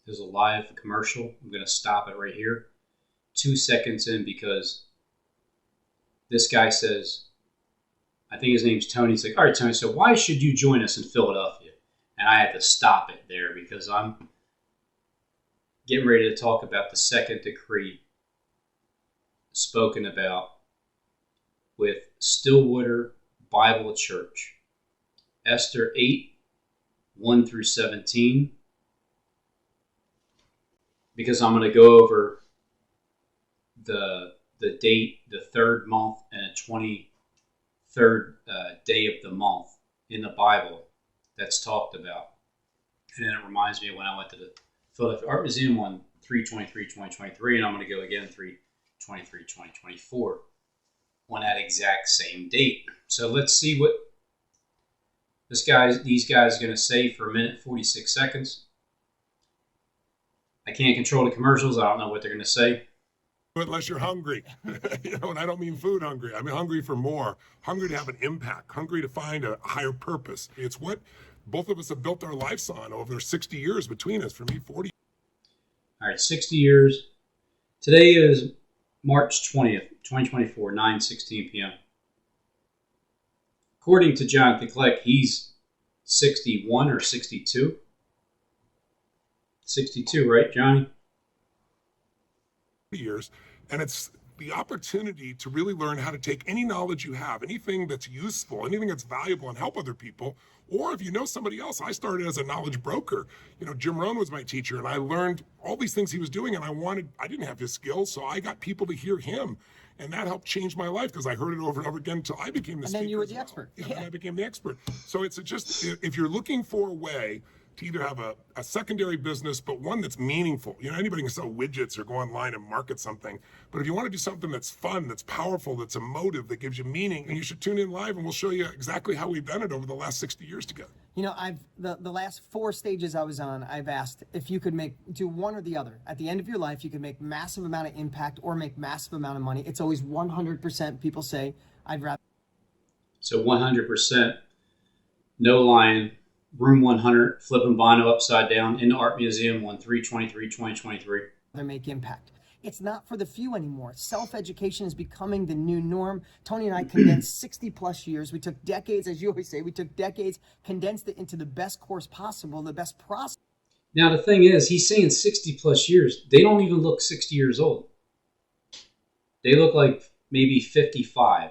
There's a live commercial. I'm going to stop it right here. 2 seconds in, because this guy says, I think his name's Tony. He's like, all right, Tony, so why should you join us in Philadelphia? And I had to stop it there because I'm getting ready to talk about the second decree spoken about with Stillwater Bible Church. Esther 8, 1 through 17. Because I'm going to go over the date, the third month, and the 23rd day of the month in the Bible that's talked about. And then it reminds me of when I went to the Philadelphia Art Museum on 3/23/2023, and I'm going to go again 3/23/2024 on that exact same date. So let's see what these guys are going to say for 1:46 seconds. I can't control the commercials. I don't know what they're going to say. Unless you're hungry, and I don't mean food hungry. I mean hungry for more, hungry to have an impact, hungry to find a higher purpose. It's what both of us have built our lives on over 60 years between us. For me, 40. All right, 60 years. Today is March 20th, 2024, 9:16 p.m. According to Jonathan Kleck, he's 61 or 62. 62, right, Johnny? Years, and it's the opportunity to really learn how to take any knowledge you have, anything that's useful, anything that's valuable, and help other people. Or if you know somebody else, I started as a knowledge broker. Jim Rohn was my teacher, and I learned all these things he was doing, and I didn't have his skills, so I got people to hear him, and that helped change my life because I heard it over and over again until I became the speaker. And then you were the expert. Yeah, and I became the expert. So it's just, if you're looking for a way to either have a secondary business, but one that's meaningful. Anybody can sell widgets or go online and market something. But if you want to do something that's fun, that's powerful, that's emotive, that gives you meaning, and you should tune in live, and we'll show you exactly how we've done it over the last 60 years together. The last 4 stages I was on, I've asked if you could do one or the other. At the end of your life, you could make massive amount of impact or make massive amount of money. It's always 100%. People say, I'd rather. So 100%, no lying. Room 100, flipping Bono upside down in the Art Museum on 3/23/2023. They make impact. It's not for the few anymore. Self-education is becoming the new norm. Tony and I condensed 60 plus years. We took decades, as you always say, condensed it into the best course possible, the best process. Now, the thing is, he's saying 60 plus years. They don't even look 60 years old. They look like maybe 55.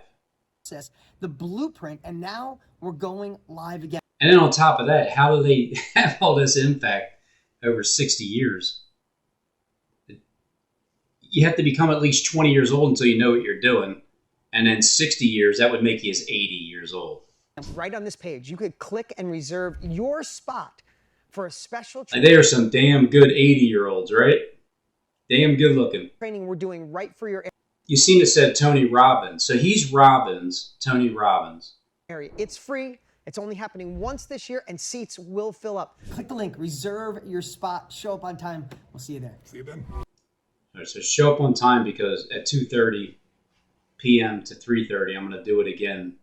The blueprint, and now we're going live again. And then on top of that, how do they have all this impact over 60 years? You have to become at least 20 years old until you know what you're doing. And then 60 years, that would make you as 80 years old. Right on this page, you could click and reserve your spot for a special training. They are some damn good 80-year-olds, right? Damn good looking. Training we're doing right for your area. You seen it said Tony Robbins. So he's Robbins, Tony Robbins. It's free. It's only happening once this year, and seats will fill up. Click the link, reserve your spot, show up on time. We'll see you there. See you then. All right, so show up on time, because at 2:30 p.m. to 3:30, I'm going to do it again.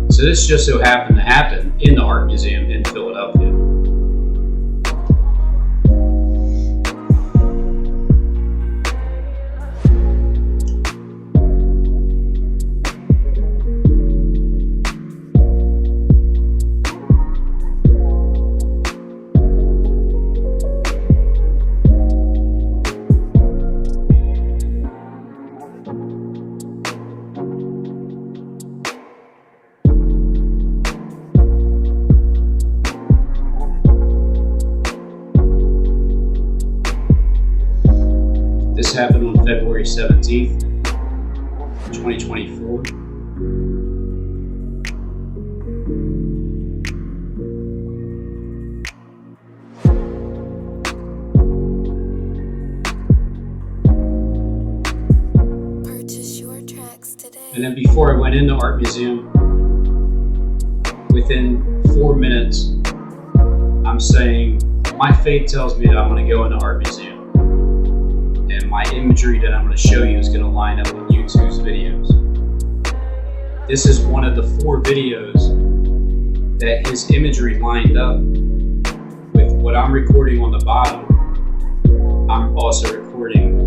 So this just so happened to happen in the Art Museum in Philadelphia. This happened on February 17th, 2024. Purchase your tracks today. And then before I went into Art Museum, within 4 minutes, I'm saying, my faith tells me that I'm going to go into Art Museum. and my imagery that I'm going to show you is going to line up with YouTube's videos. This is one of the 4 videos that his imagery lined up with what I'm recording on the bottom. I'm also recording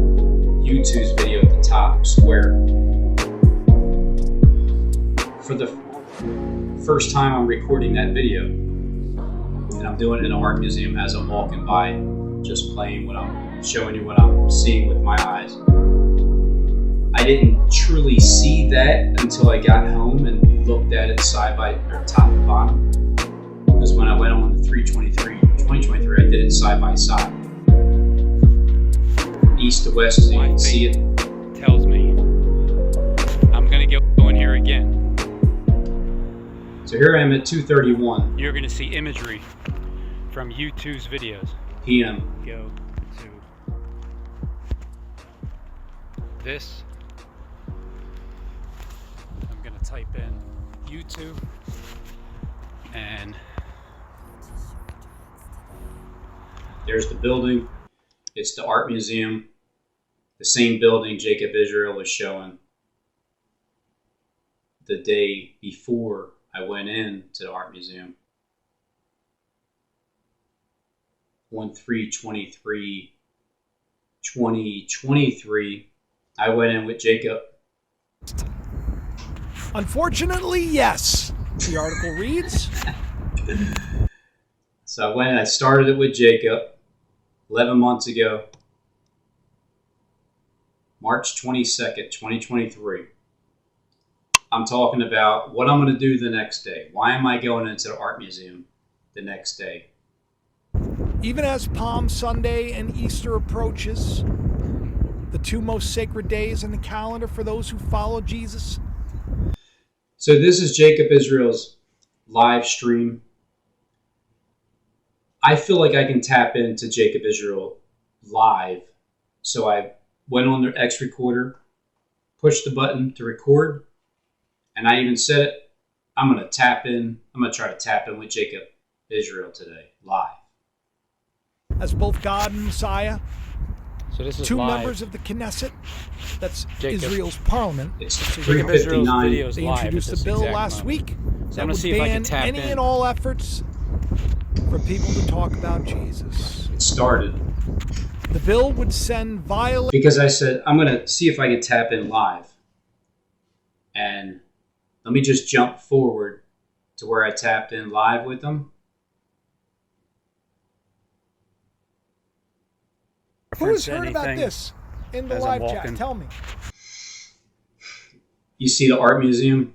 YouTube's video at the top, square. For the first time I'm recording that video, and I'm doing it in an art museum as I'm walking by, just playing what I'm showing you, what I'm seeing with my eyes. I didn't truly see that until I got home and looked at it side by top and bottom. Because when I went on the 2023, I did it side by side, east to west, so you can see it. Tells me I'm gonna go in here again. So here I am at 2:31 You're gonna see imagery from YouTube's videos. p.m. Go to this. I'm gonna type in YouTube and There's the building. It's the art museum. The same building Jacob Israel was showing the day before I went in to the art museum. 1/3/23/2023, I went in with Jacob. Unfortunately, yes. The article reads. So I went and I started it with Jacob 11 months ago, March 22nd, 2023. I'm talking about what I'm going to do the next day. Why am I going into the art museum the next day? Even as Palm Sunday and Easter approaches, the 2 most sacred days in the calendar for those who follow Jesus. So this is Jacob Israel's live stream. I feel like I can tap into Jacob Israel live. So I went on their X recorder, pushed the button to record, and I even said it. I'm going to tap in. I'm going to try to tap in with Jacob Israel today, live. As both God and Messiah, so this is 2 live. members of the Knesset, that's Jacob. Israel's parliament. It's Jacob Israel's 3:59. videos They live at introduced this a bill exact last moment. week So I'm that gonna would see if I can ban tap any in. and all efforts for people to talk about Jesus. It started The bill would send violators. because I said, I'm going to see if I can tap in live. And let me just jump forward to where I tapped in live with them. Who has heard about anything this in the as I'm live walking. chat? Tell me. You see the art museum?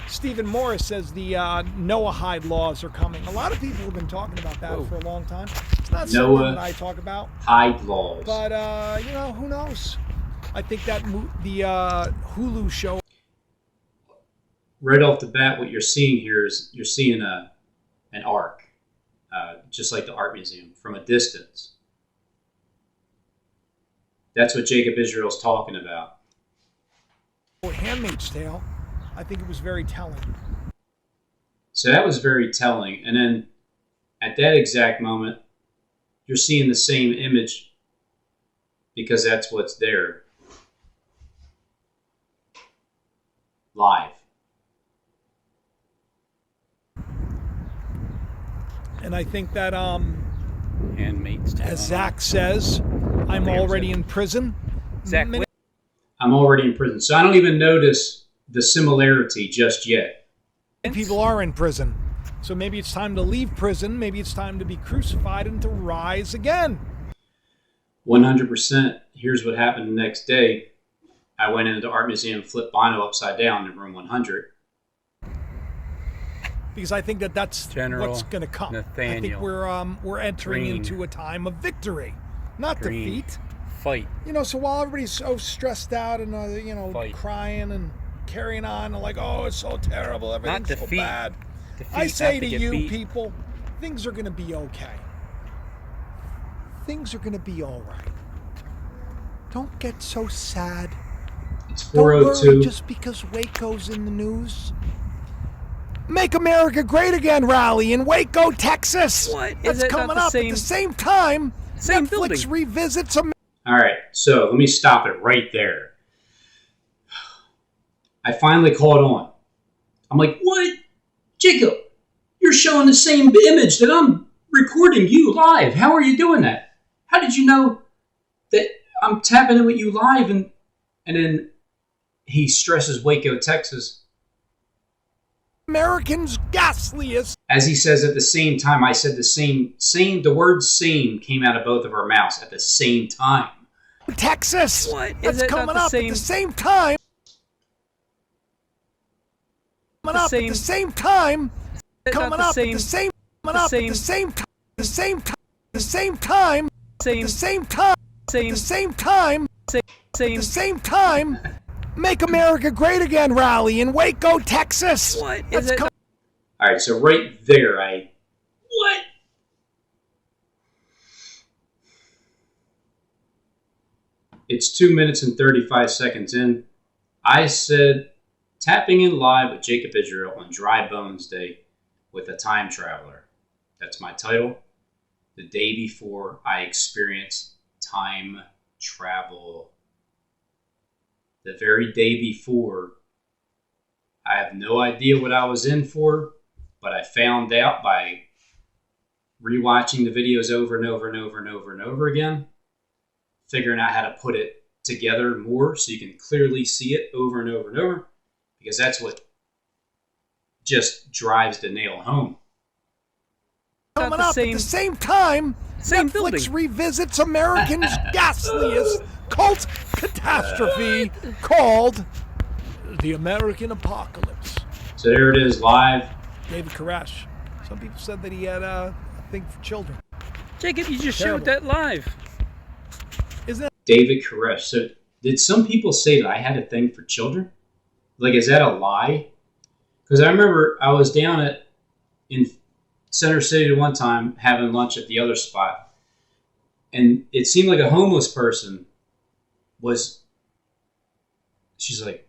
Stephen Morris says the Noahide laws are coming. A lot of people have been talking about that for a long time. It's not something that I talk about, Hyde laws. but who knows? I think that the Hulu show. Right off the bat, what you're seeing here is you're seeing an ark, just like the art museum, from a distance. That's what Jacob Israel's talking about. Handmaid's Tale. I think it was very telling. So that was very telling. And then at that exact moment, you're seeing the same image because that's what's there. Live. And I think that Handmaid's Tale. as Zach says, I'm already in prison. Zach, I'm already in prison. So I don't even notice the similarity just yet. People are in prison. So maybe it's time to leave prison. Maybe it's time to be crucified and to rise again. 100%. Here's what happened the next day. I went into the art museum, flipped Bono upside down in room 100. Because I think that that's General what's going to come. I Nathaniel think we're entering Green. into a time of victory, not Green. defeat. Fight. So while everybody's so stressed out and Fight. crying and carrying on and like, oh, it's so terrible, everything's so defeat. bad. Defeat, I say not to get you beat. people, things are going to be okay. Things are going to be all right. Don't get so sad. It's Don't worry 4:02. just because Waco's in the news. Make America Great Again rally in Waco, Texas. What? That's Is it not coming the up same- at the same time. same Netflix building? revisits All right, so let me stop it right there. I finally caught on. I'm like, what? Jacob, you're showing the same image that I'm recording you live. How are you doing that? How did you know that I'm tapping in with you live? And then he stresses Waco, Texas. Americans' ghastliest. As he says at the same time, I said the same, the word same came out of both of our mouths at the same time. Texas. What? That's Is it not coming the up same- at the same time. Coming up at the same time. Coming up at the same. Coming up at the same time. The same time. The same time. The same time. The same time. The same time. Make America Great Again rally in Waco, Texas. What? That's Is it com- All right, so right there, what? It's 2 minutes and 35 seconds in. I said, tapping in live with Jacob Israel on Dry Bones Day with a time traveler. That's my title. The day before I experienced time travel. The very day before, I have no idea what I was in for, but I found out by rewatching the videos over and over and over and over and over again, figuring out how to put it together more so you can clearly see it over and over and over, because that's what just drives the nail home. Coming up at the same time. Same Netflix building. revisits Americans' ghastliest cult catastrophe called the American Apocalypse. So there it is, live. David Koresh. Some people said that he had a thing for children. Jacob, you just Terrible. showed that live. Isn't that David Koresh. So did some people say that I had a thing for children? Like, is that a lie? Because I remember I was down in Center City one time having lunch at the other spot, and it seemed like a homeless person she's like,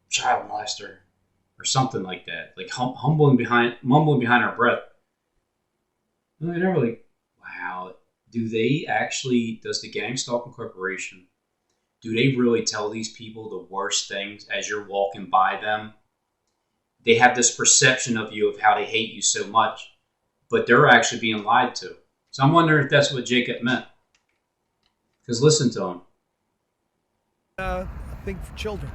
child molester or something like that, like mumbling behind her breath. And I never like, wow, does the Gang Stalking Corporation, do they really tell these people the worst things as you're walking by them? They have this perception of you of how they hate you so much, but they're actually being lied to. So I'm wondering if that's what Jacob meant. Because listen to him. a thing for children?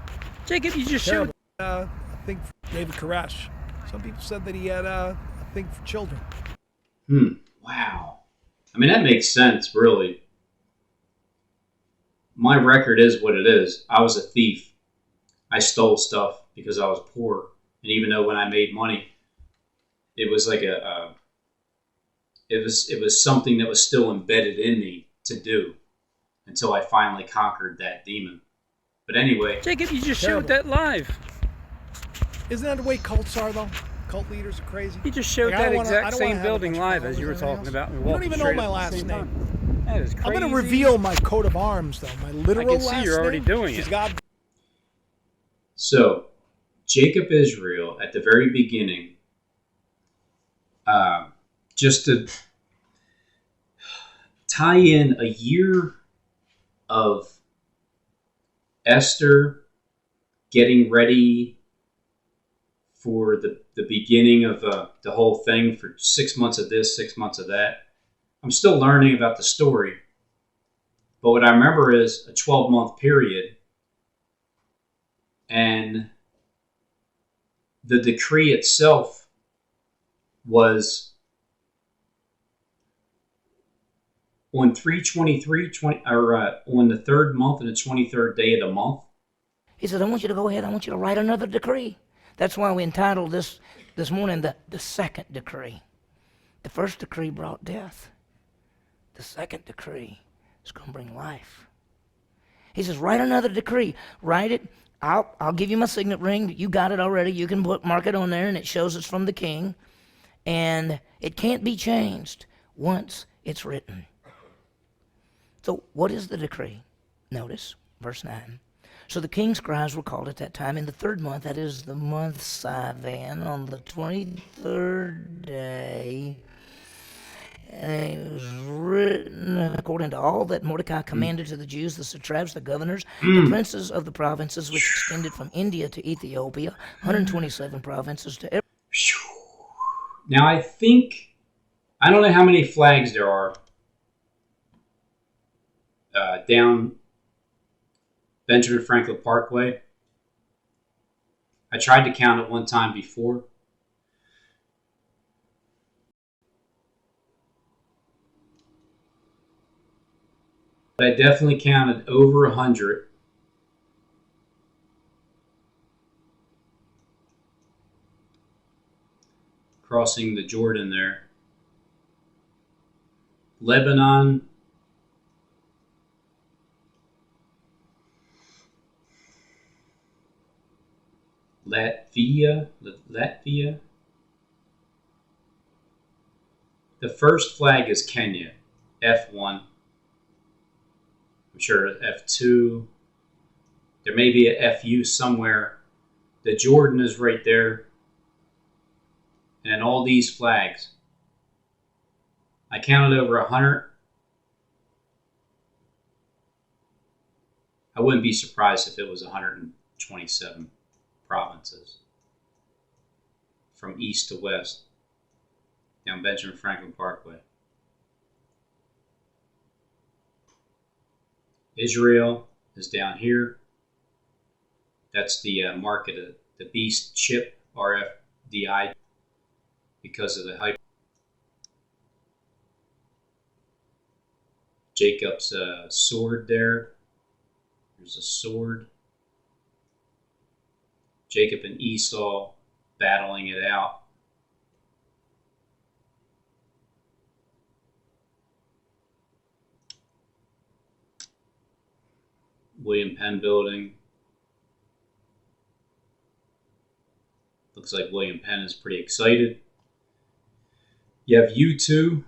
Jacob, you just Terrible. showed. A thing for David Koresh. Some people said that he had a thing for children. Wow. I mean, that makes sense, really. My record is what it is. I was a thief. I stole stuff because I was poor. And even though when I made money, it was like it was something that was still embedded in me to do until I finally conquered that demon. But anyway, Jacob, you just Terrible. showed that live. Isn't that the way cults are, though? Cult leaders are crazy. He just showed Like, I that don't wanna- I exact don't wanna same have a building bunch of live followers as you were and everything talking else. about. You don't even know my last name. That is crazy. I'm going to reveal my coat of arms, though. My literal I can see last you're already name doing is it. God. so Jacob Israel at the very beginning, just to tie in a year of Esther getting ready for the beginning of the whole thing for 6 months of this, 6 months of that. I'm still learning about the story. But what I remember is a 12-month period, and the decree itself was on 3/23, on the third month and the 23rd day of the month. He said, I want you to go ahead, I want you to write another decree. That's why we entitled this morning the second decree. The first decree brought death. The second decree is going to bring life. He says, write another decree. Write it. I'll give you my signet ring. You got it already. You can mark it on there, and it shows it's from the king. And it can't be changed once it's written. So what is the decree? Notice, verse 9. So the king's scribes were called at that time in the 3rd month, that is the month Sivan, on the 23rd day. And it was written according to all that Mordecai commanded to the Jews, the satraps, the governors, the princes of the provinces which extended from India to Ethiopia, 127 provinces to every. Now I don't know how many flags there are down Benjamin Franklin Parkway. I tried to count it one time before. But I definitely counted over 100. Crossing the Jordan there. Lebanon. Latvia. The first flag is Kenya, F1. I'm sure F2. There may be a FU somewhere. The Jordan is right there. And then all these flags. I counted over 100. I wouldn't be surprised if it was 127 provinces from east to west down Benjamin Franklin Parkway. Israel is down here. That's the mark of the beast chip, RFDI, because of the hype. Jacob's sword there. There's a sword. Jacob and Esau battling it out. William Penn Building. Looks like William Penn is pretty excited. You have U2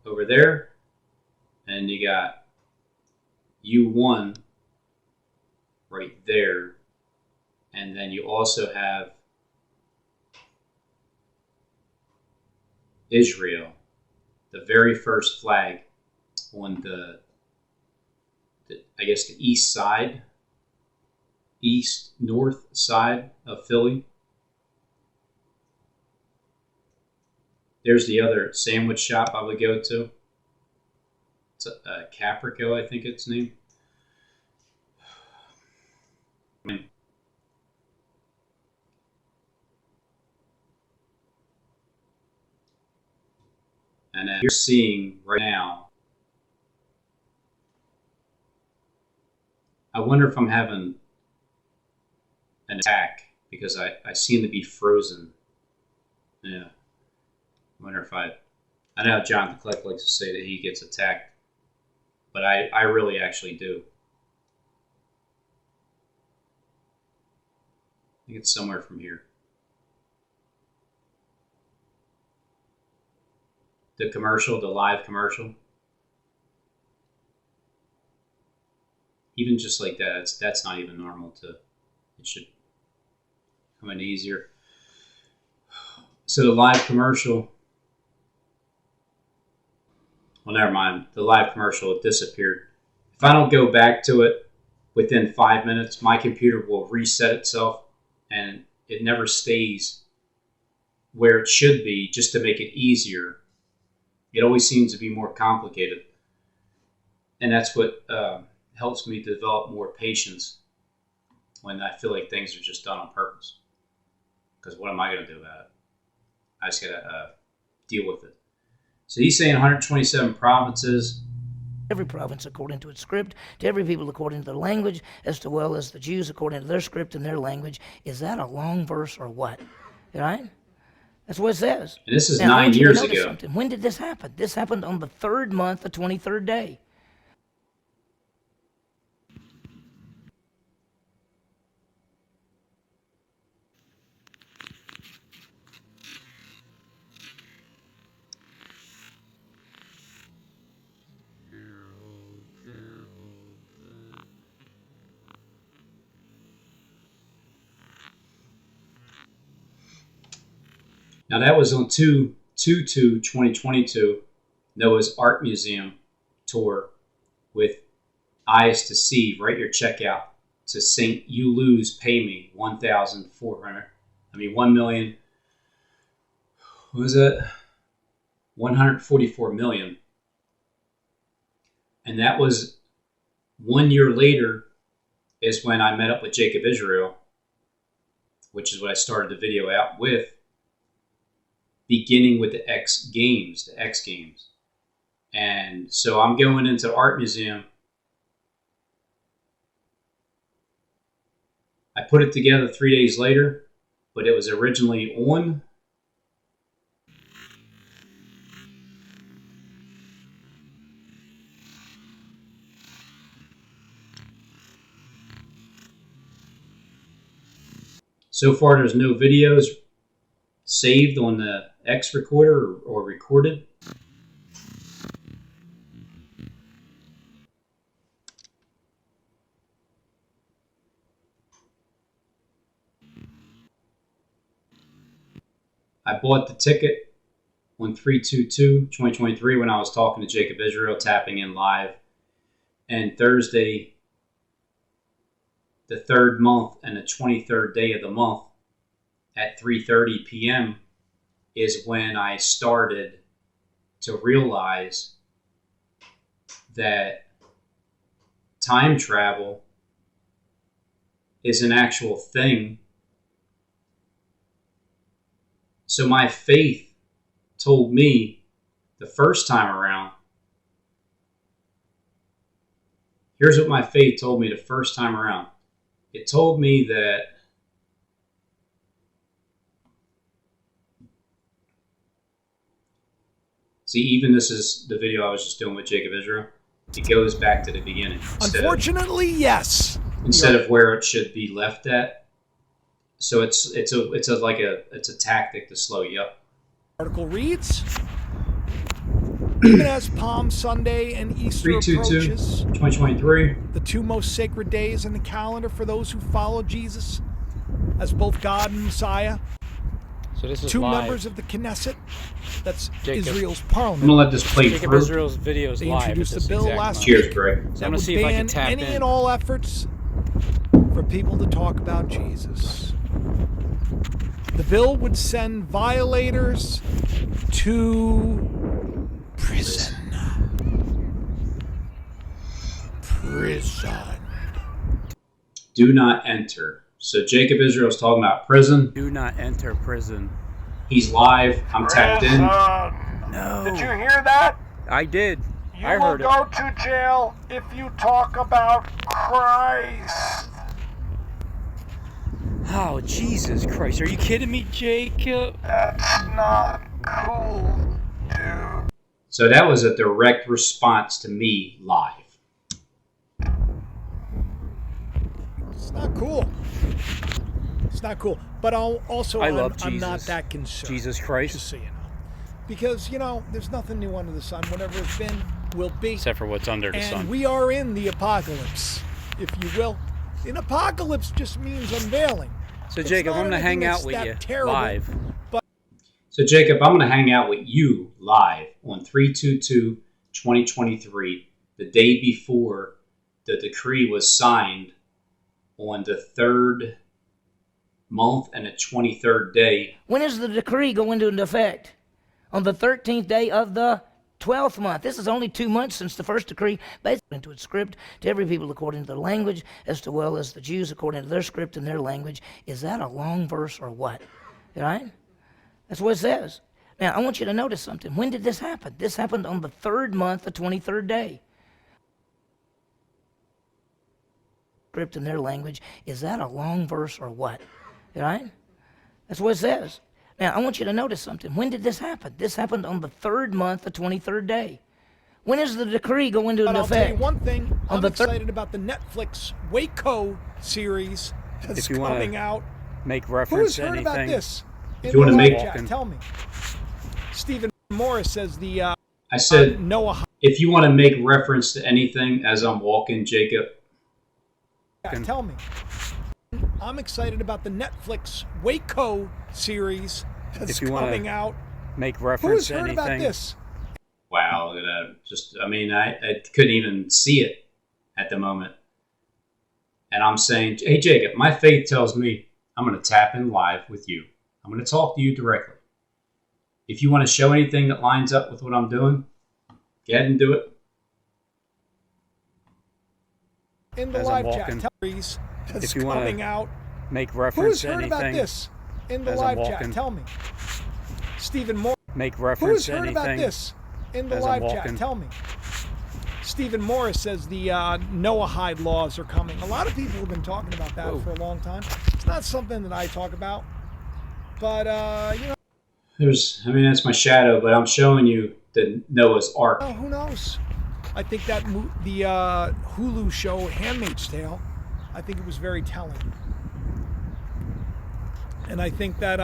over there, and you got U1 right there, and then you also have Israel, the very first flag on the I guess the north side of Philly. There's the other sandwich shop I would go to. It's a Caprico, I think it's named. And you're seeing right now, I wonder if I'm having an attack because I seem to be frozen. Yeah. I wonder if I know Jonathan Kleck likes to say that he gets attacked, but I really actually do. I think it's somewhere from here. The commercial, the live commercial. Even just like that, that's not even normal to, it should come in easier. So the live commercial, well, never mind. The live commercial, it disappeared. If I don't go back to it within 5 minutes, my computer will reset itself and it never stays where it should be just to make it easier. It always seems to be more complicated. And that's what helps me develop more patience when I feel like things are just done on purpose. Because what am I going to do about it? I just got to deal with it. So he's saying 127 provinces. Every province according to its script, to every people according to their language, as well as the Jews according to their script and their language. Is that a long verse or what? Right? That's what it says. And this is now, 9 years ago. Something. When did this happen? This happened on the 3rd month, the 23rd day. Now that was on 2/2/2022, Noah's Art Museum tour with Eyes to See. Write your check out to St. You Lose Pay Me 1,400. I mean 1 million. What was it? 144 million. And that was 1 year later is when I met up with Jacob Israel, which is what I started the video out with, beginning with the X Games. And so I'm going into the art museum. I put it together 3 days later, but it was originally on so far. There's no videos saved on the X recorder or recorded. I bought the ticket on 3/22/2023 when I was talking to Jacob Israel, tapping in live. And Thursday, the 3rd month and the 23rd day of the month at 3:30 p.m. is when I started to realize that time travel is an actual thing. So my faith told me the first time around, here's what my faith told me the first time around. It told me that see, even this is the video I was just doing with Jacob Israel. It goes back to the beginning. Unfortunately, yes. Instead of where it should be left at. So it's a tactic to slow you up. Article reads, even as Palm Sunday and Easter approaches, 2023, the two most sacred days in the calendar for those who follow Jesus as both God and Messiah, So this is two live. members of the Knesset, that's Jacob. Israel's I'm parliament. gonna let this play Jacob through. Israel's videos They live. at introduced this a bill exact last moment. Cheers, Greg. So I'm That gonna would see if I ban can tap any in. and all efforts for people to talk about Jesus. The bill would send violators to prison. Prison. Do not enter. So Jacob Israel's talking about prison. Do not enter prison. He's live. I'm tapped in. No. Did you hear that? I did. You I will heard it. go to jail if you talk about Christ. Oh, Jesus Christ. Are you kidding me, Jacob? That's not cool, dude. So that was a direct response to me live. It's not cool. It's not cool. But I'm not that concerned. Jesus Christ. Just so you know. Because, there's nothing new under the sun. Whatever it's been, will be. Except for what's under the And sun. we are in the apocalypse, if you will. An apocalypse just means unveiling. So It's Jacob, not I'm going to anything hang that's out with that you terrible. live. So Jacob, I'm going to hang out with you live on 3/22/2023, the day before the decree was signed on the 3rd month and the 23rd day. When does the decree go into effect? On the 13th day of the 12th month. This is only 2 months since the first decree, basically into its script to every people according to their language, as well as the Jews according to their script and their language. Is that a long verse or what? Right? That's what it says. Now, I want you to notice something. When did this happen? This happened on the 3rd month, the 23rd day. Script in their language. Is that a long verse or what? Right? That's what it says. Now, I want you to notice something. When did this happen? This happened on the 3rd month, the 23rd day. When does the decree go into But I'll effect? tell you one thing. On I'm the excited about the Netflix Waco series that's If you wanna coming out. Make Who reference has to heard anything. about this? If you wanna make- chat, tell me. Stephen Morris says the I said, Noah. if you want to make reference to anything as I'm walking, Jacob, Tell me. I'm excited about the Netflix Waco series that's If you wanna coming out. make Who reference has to heard anything. about this? Wow, look at that. Just, I mean, I couldn't even see it at the moment. And I'm saying, hey, Jacob, my faith tells me I'm going to tap in live with you. I'm going to talk to you directly. If you want to show anything that lines up with what I'm doing, go ahead and do it. In the As I'm live walking. chat, tell me that's If you wanna coming out. Make Who reference has to heard anything. about this? In the As I'm live walking. chat, tell me. Stephen Moore. Make Who reference has to heard anything. about this? In the As I'm live walking. chat, tell me. Stephen Morris says the Noahide laws are coming. A lot of people have been talking about that for a long time. It's not something that I talk about, but you know, That's my shadow, but I'm showing you the Noah's Ark. who knows? I think that the Hulu show Handmaid's Tale, I think it was very telling, and I think that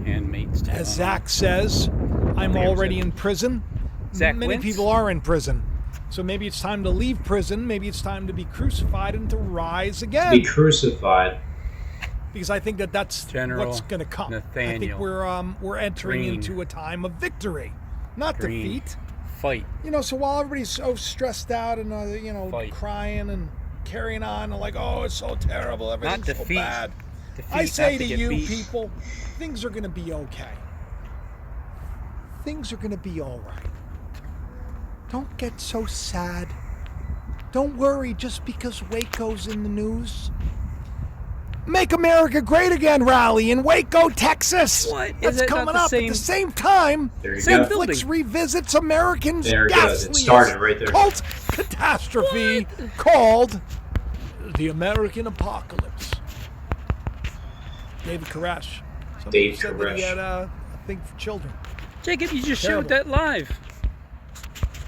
Handmaid's Tale. as Zach says, I'm already in prison. Zach Many Wentz? people are in prison. So maybe it's time to leave prison. Maybe it's time to be crucified and to rise again. Be crucified. Because I think that that's General what's going to come. I think Nathaniel we're entering Green. into a time of victory, not Green. defeat. Fight. You know, so while everybody's so stressed out and you know, Fight. crying and carrying on and like, oh, it's so terrible, everything's so defeat. bad. Defeat, I say not to get you beat. people, things are going to be okay. Things are going to be all right. Don't get so sad. Don't worry just because Waco's in the news. Make America Great Again rally in Waco, Texas. What? Is That's it not coming the up same- at the same time. There you Same go. building. Netflix revisits Americans' There it goes. It ghastliest started right there. cult catastrophe called The American Apocalypse. David Koresh. Some Dave people said that he Koresh. had a thing for children. Jacob, you just Terrible. showed that live.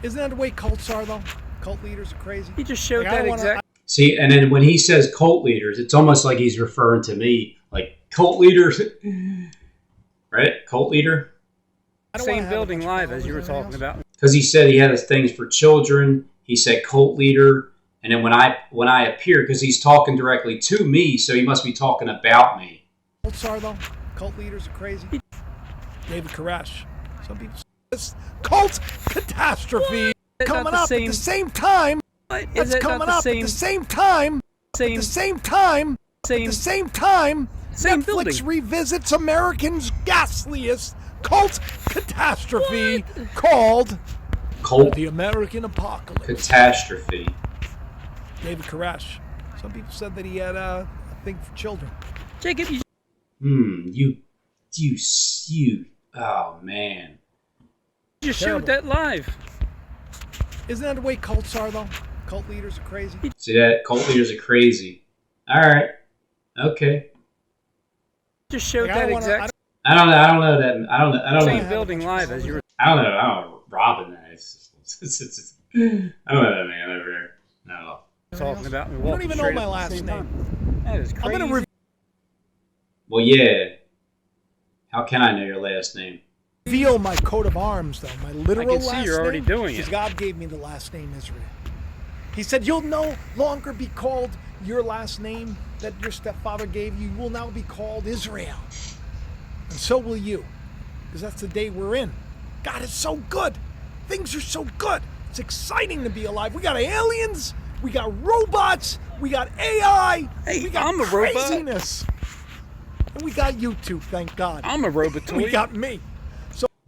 Isn't that the way cults are, though? Cult leaders are crazy. You just showed Like, I that don't wanna- exact. See, and then when he says cult leaders, it's almost like he's referring to me. Like, cult leaders. Right? Cult leader? I don't wanna Same have a building bunch of live as you were followers talking and everything about. Because he said he had his things for children. He said cult leader. And then when I appear, because he's talking directly to me, so he must be talking about me. else. Cults are, though. Cult leaders are crazy. David Koresh. Some people say this cult catastrophe coming Not the up same- at the same time. What? Is That's it not coming the up same? at the same time. Same. At the same time. Same. At the same time. Same Netflix building. revisits Americans' ghastliest cult catastrophe called Cult The American Apocalypse. catastrophe. David Koresh. Some people said that he had a thing for children. Jacob, you You. Oh, man. just Terrible. showed that live. Isn't that the way cults are, though? Cult leaders are crazy. See that? Cult leaders are crazy. All right. Okay. Just showed Like, I that don't wanna- exact. I don't know that. I don't Same know. building live as you were. I don't know. Robbing that. I don't know that man over there. No. Talking about me You don't walking even know straight my up at the last same name. time. That is I'm crazy. going to Well, yeah. How can I know your last name? reveal my coat of arms, though. My literal I can see last you're already name, doing because it. God gave me the last name Israel. He said, you'll no longer be called your last name that your stepfather gave you. You will now be called Israel. And so will you. Because that's the day we're in. God is so good. Things are so good. It's exciting to be alive. We got aliens. We got robots. We got AI. Hey, we got I'm a robot. craziness. And we got YouTube, thank God. I'm a robot. We got me.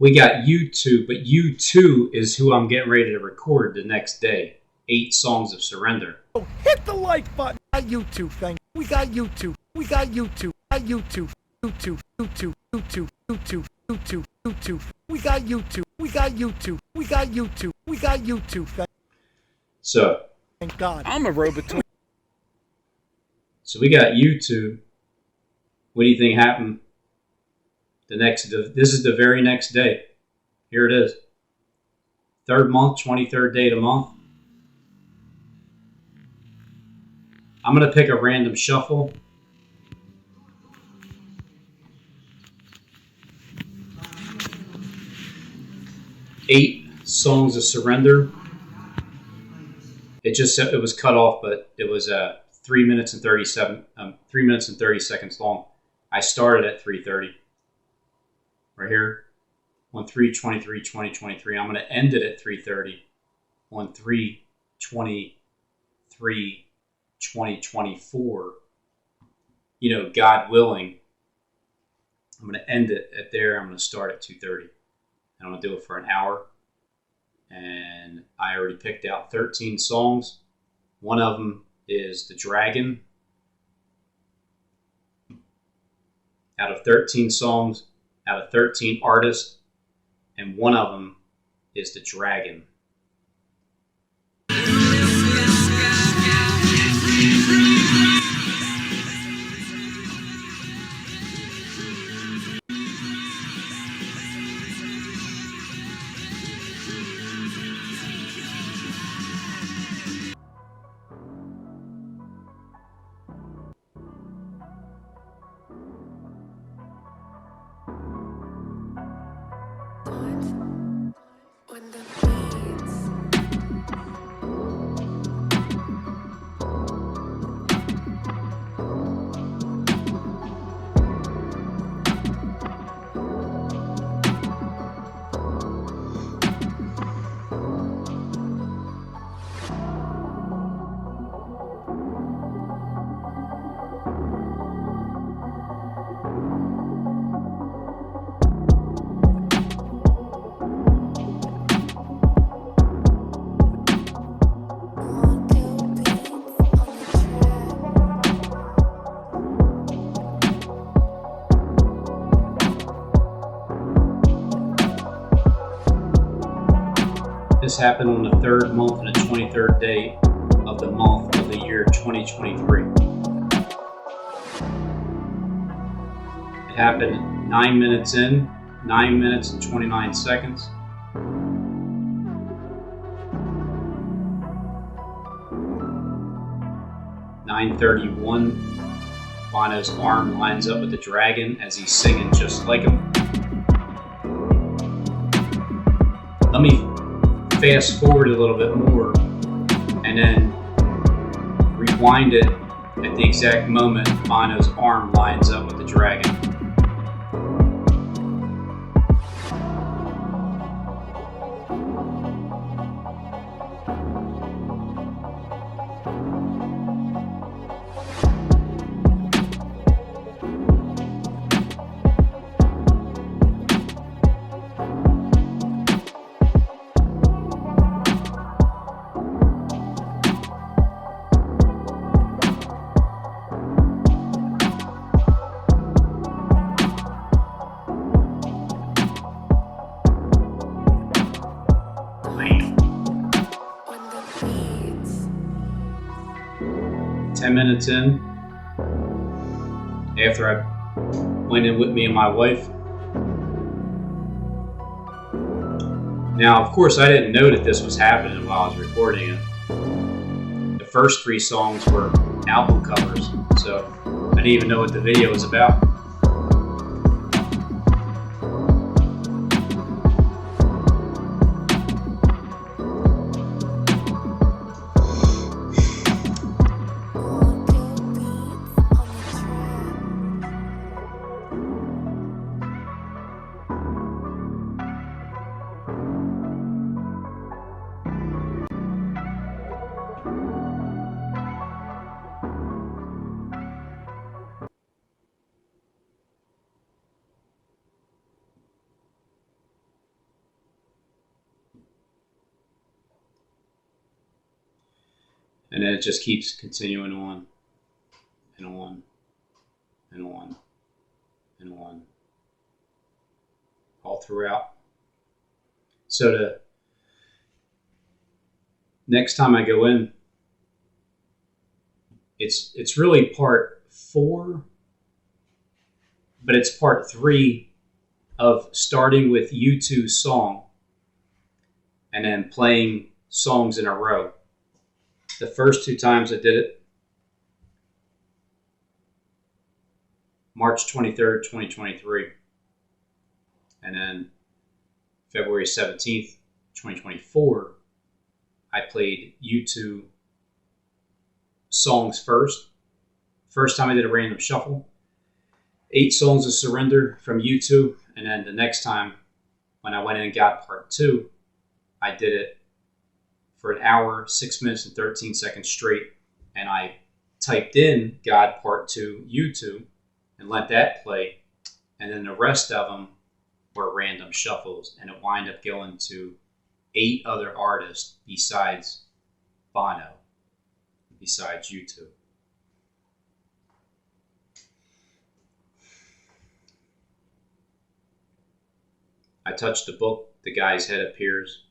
We got U2, but U2 is who I'm getting ready to record the next day. 8 Songs of Surrender. So hit the like button. We got YouTube, thank you. We got YouTube. We got YouTube. We got YouTube. YouTube. YouTube. YouTube. YouTube. YouTube. YouTube. We got YouTube. We got YouTube. We got YouTube. We got YouTube. So Thank God. I'm a robot. we got YouTube. What do you think happened? This is the very next day. Here it is. 3rd month, 23rd day of the month. I'm going to pick a random shuffle. Eight Songs of Surrender. It was cut off, but it was 3 minutes and 37 3 minutes and 30 seconds long. I started at 3:30. right here on 3/23/2023. I'm going to end it at 3:30 on 3/23/2024. You know, God willing, I'm going to end it at there. I'm going to start at 2:30. And I'm going to do it for an hour. And I already picked out 13 songs. One of them is The Dragon. Out of 13 songs, out of 13 artists, and one of them is The Dragon. When the beats This happened on the 3rd month and the 23rd day of the month of the year 2023. It happened 9 minutes in, 9 minutes and 29 seconds. (9:31). Bono's arm lines up with the dragon as he's singing just like him. Let me fast forward a little bit more and then rewind it at the exact moment Bono's arm lines up with the dragon. when the beats 10 minutes in, after I went in with me and my wife. Now, of course, I didn't know that this was happening while I was recording it. The first 3 songs were album covers, so I didn't even know what the video was about. And then it just keeps continuing on and on and on and on all throughout. So the next time I go in, it's really part 4, but it's part 3 of starting with U2's song and then playing songs in a row. The first 2 times I did it, March 23rd, 2023, and then February 17th, 2024, I played U2 songs first. First time I did a random shuffle. 8 songs of Surrender from U2, And then the next time when I went in and got part 2, I did it for an hour, 6 minutes and 13 seconds straight. And I typed in God Part 2 YouTube and let that play. And then the rest of them were random shuffles. And it wound up going to 8 other artists besides Bono, besides YouTube. I touch the book, the guy's head appears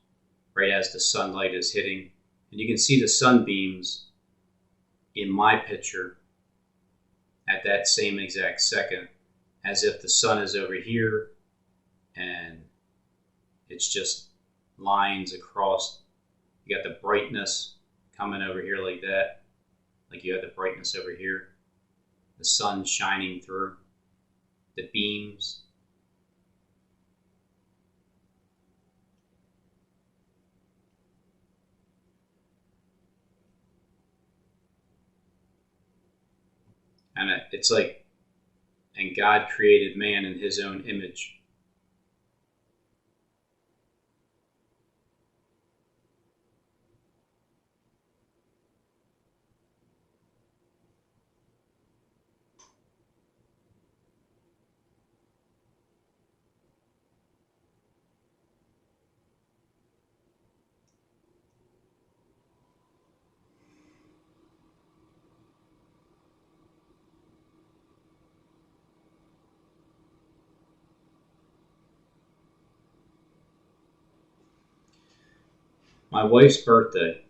right as the sunlight is hitting. And you can see the sunbeams in my picture at that same exact second, as if the sun is over here and it's just lines across. You got the brightness coming over here like that, like you have the brightness over here, the sun shining through, the beams. And it's like, and God created man in his own image. My wife's birthday.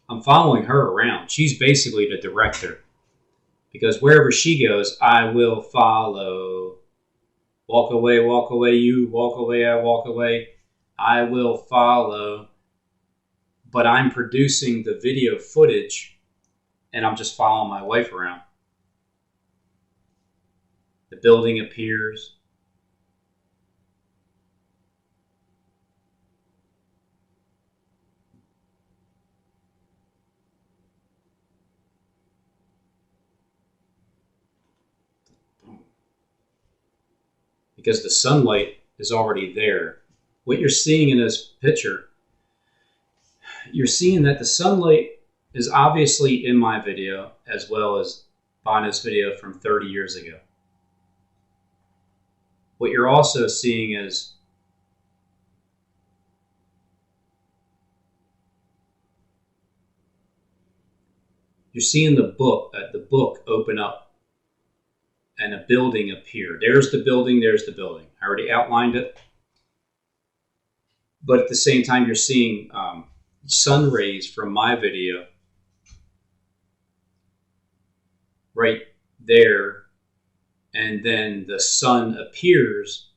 I'm following her around. She's basically the director. Because wherever she goes, I will follow. Walk away, you. Walk away, I walk away. I will follow. But I'm producing the video footage, and I'm just following my wife around. The building appears. Because the sunlight is already there. What you're seeing in this picture, you're seeing that the sunlight is obviously in my video as well as Bono's video from 30 years ago. What you're also seeing is you're seeing the book open up and a building appear. There's the building, there's the building. I already outlined it. But at the same time, you're seeing sun rays from my video right there. And then the sun appears.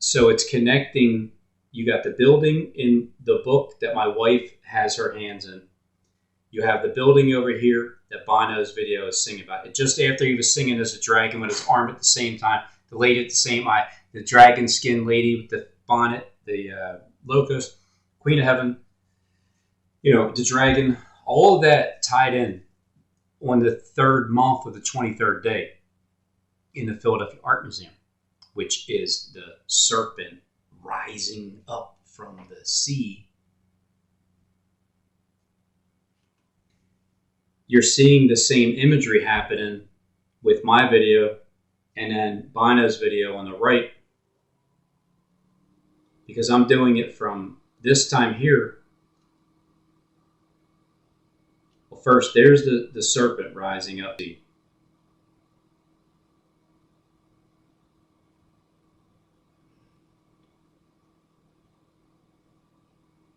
So it's connecting. You got the building in the book that my wife has her hands in. You have the building over here that Bono's video is singing about. It just after he was singing as a dragon with his arm at the same time, the lady at the same eye, the dragon skin lady with the bonnet, the locust, Queen of Heaven, the dragon, all of that tied in on the 3rd month of the 23rd day in the Philadelphia Art Museum, which is the serpent rising up from the sea. You're seeing the same imagery happening with my video and then Bono's video on the right, because I'm doing it from this time here. Well, first, there's the serpent rising up.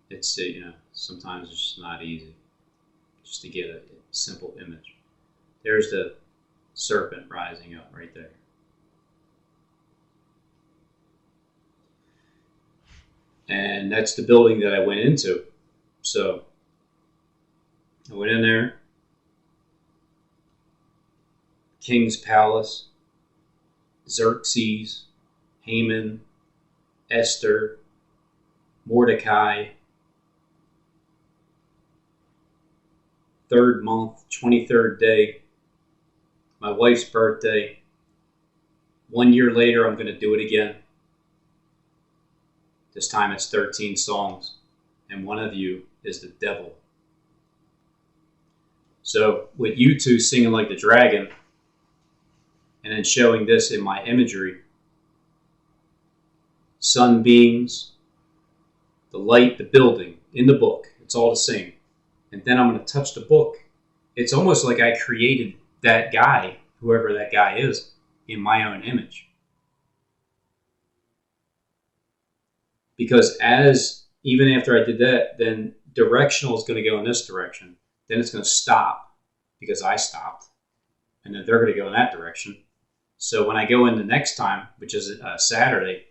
It's, sometimes it's just not easy just to get a simple image. There's the serpent rising up right there. And that's the building that I went into. So I went in there. King's Palace, XerXes, Haman, Esther, Mordecai, 3rd month, 23rd day, my wife's birthday, 1 year later, I'm going to do it again. This time it's 13 songs, and one of you is the devil. So with you two singing like the dragon, and then showing this in my imagery, sunbeams, the light, the building, in the book, it's all the same. And then I'm going to touch the book. It's almost like I created that guy, whoever that guy is, in my own image. Because even after I did that, then directional is going to go in this direction. Then it's going to stop because I stopped. And then they're going to go in that direction. So when I go in the next time, which is Saturday,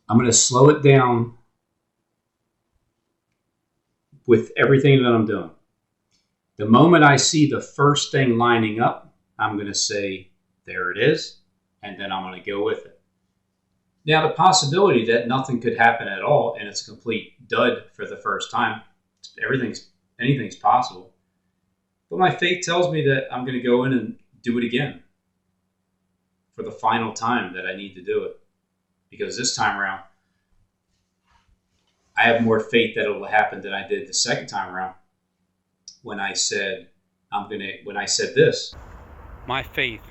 I'm going to slow it down with everything that I'm doing. The moment I see the first thing lining up, I'm going to say, there it is, and then I'm going to go with it. Now, the possibility that nothing could happen at all and it's a complete dud for the first time, anything's possible. But my faith tells me that I'm going to go in and do it again for the final time that I need to do it. Because this time around, I have more faith that it will happen than I did the second time around when I said this. My faith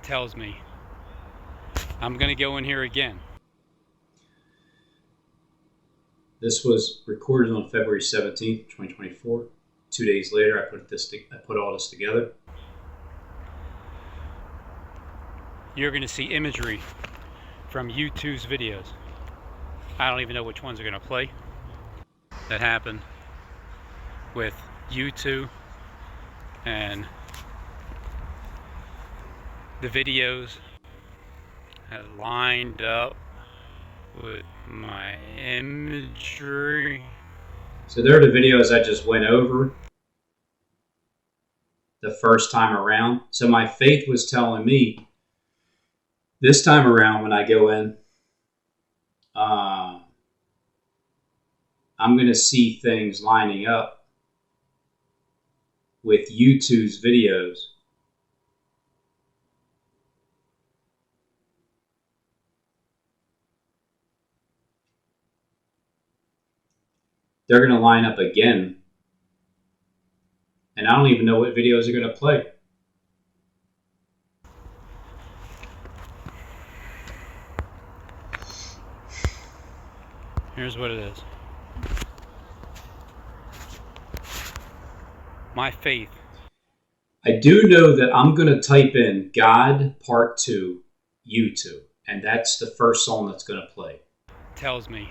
tells me I'm going to go in here again. This was recorded on February 17th, 2024. 2 days later, I put all this together. You're going to see imagery from U2's videos. I don't even know which ones are going to play. That happened with U2 and the videos that lined up with my imagery. So there are the videos I just went over the first time around. So my faith was telling me this time around when I go in, I'm going to see things lining up with U2's videos. They're going to line up again. And I don't even know what videos are going to play. Here's what it is. My faith. I do know that I'm going to type in God Part 2, U2. And that's the first song that's going to play. Tells me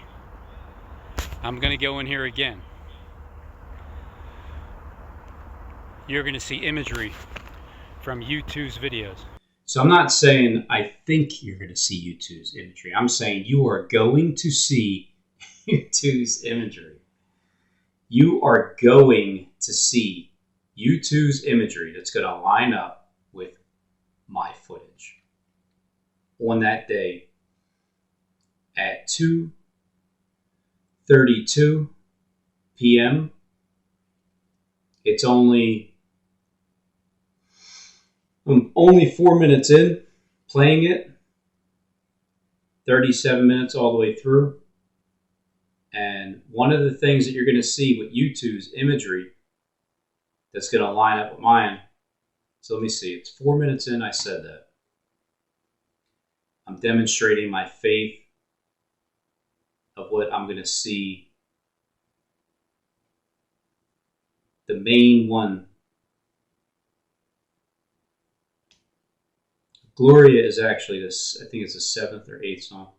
I'm going to go in here again. You're going to see imagery from U2's videos. So I'm not saying I think you're going to see U2's imagery. I'm saying you are going to see U2's imagery. You are going to see U2's imagery that's going to line up with my footage on that day at 2:32 p.m. It's only 4 minutes in playing it, 37 minutes all the way through. And one of the things that you're going to see with U2's imagery that's going to line up with mine. So let me see. It's 4 minutes in. I said that. I'm demonstrating my faith of what I'm going to see. The main one. Gloria is actually this. I think it's the 7th or 8th song.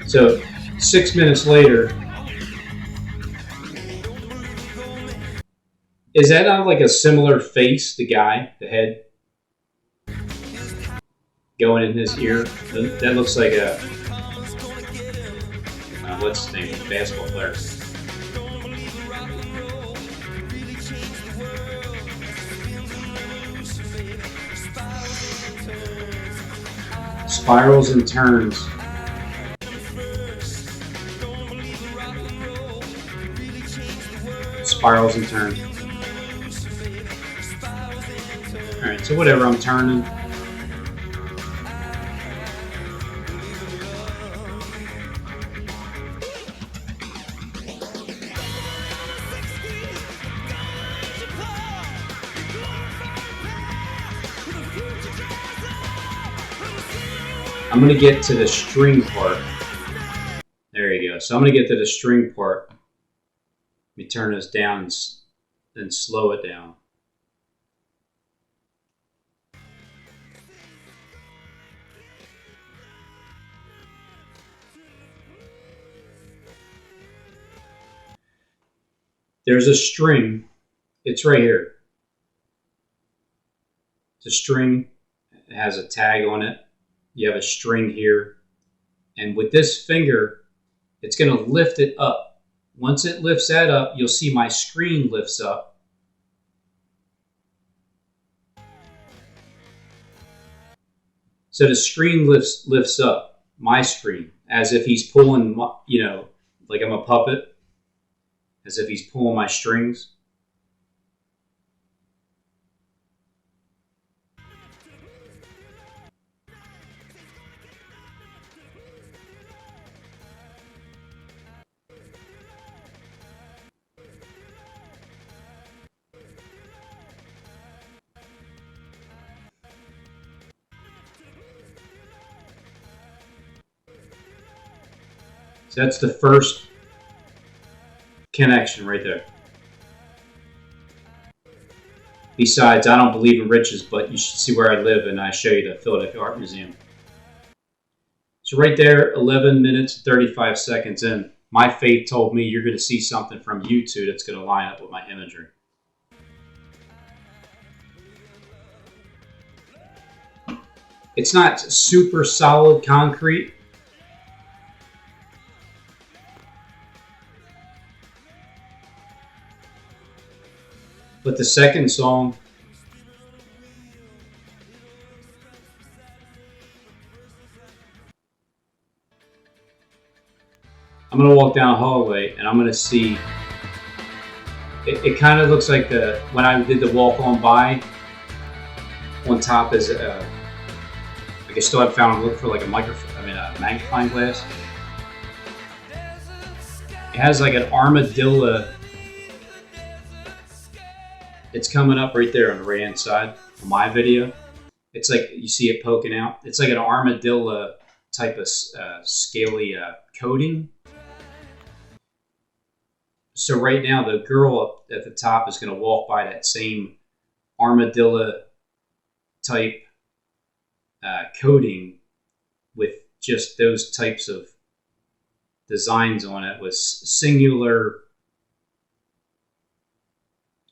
So 6 minutes later, is that not like a similar face? The guy, the head, going in his ear. That looks like a what's his name? Basketball player. Spirals and turns. Spirals and turns. Alright, so whatever, I'm turning. I'm going to get to the string part. There you go. So I'm going to get to the string part. Let me turn this down and then slow it down. There's a string. It's right here. It's a string. It has a tag on it. You have a string here. And with this finger, it's going to lift it up. Once it lifts that up, you'll see my screen lifts up. So the screen lifts up, my screen, as if he's pulling, you know, like I'm a puppet, as if he's pulling my strings. So that's the first connection right there. Besides, I don't believe in riches, but you should see where I live, and I show you the Philadelphia Art Museum. So right there, 11 minutes, 35 seconds in, my faith told me you're going to see something from YouTube that's going to line up with my imagery. It's not super solid concrete. But the second song, I'm going to walk down a hallway and I'm going to see, it kind of looks like when I did the walk on by, on top is, like I still haven't found a look for like a magnifying glass. It has like an armadillo. It's coming up right there on the right hand side of my video. It's like you see it poking out. It's like an armadillo type of scaly coating. So right now the girl up at the top is going to walk by that same armadillo type coating with just those types of designs on it with singular,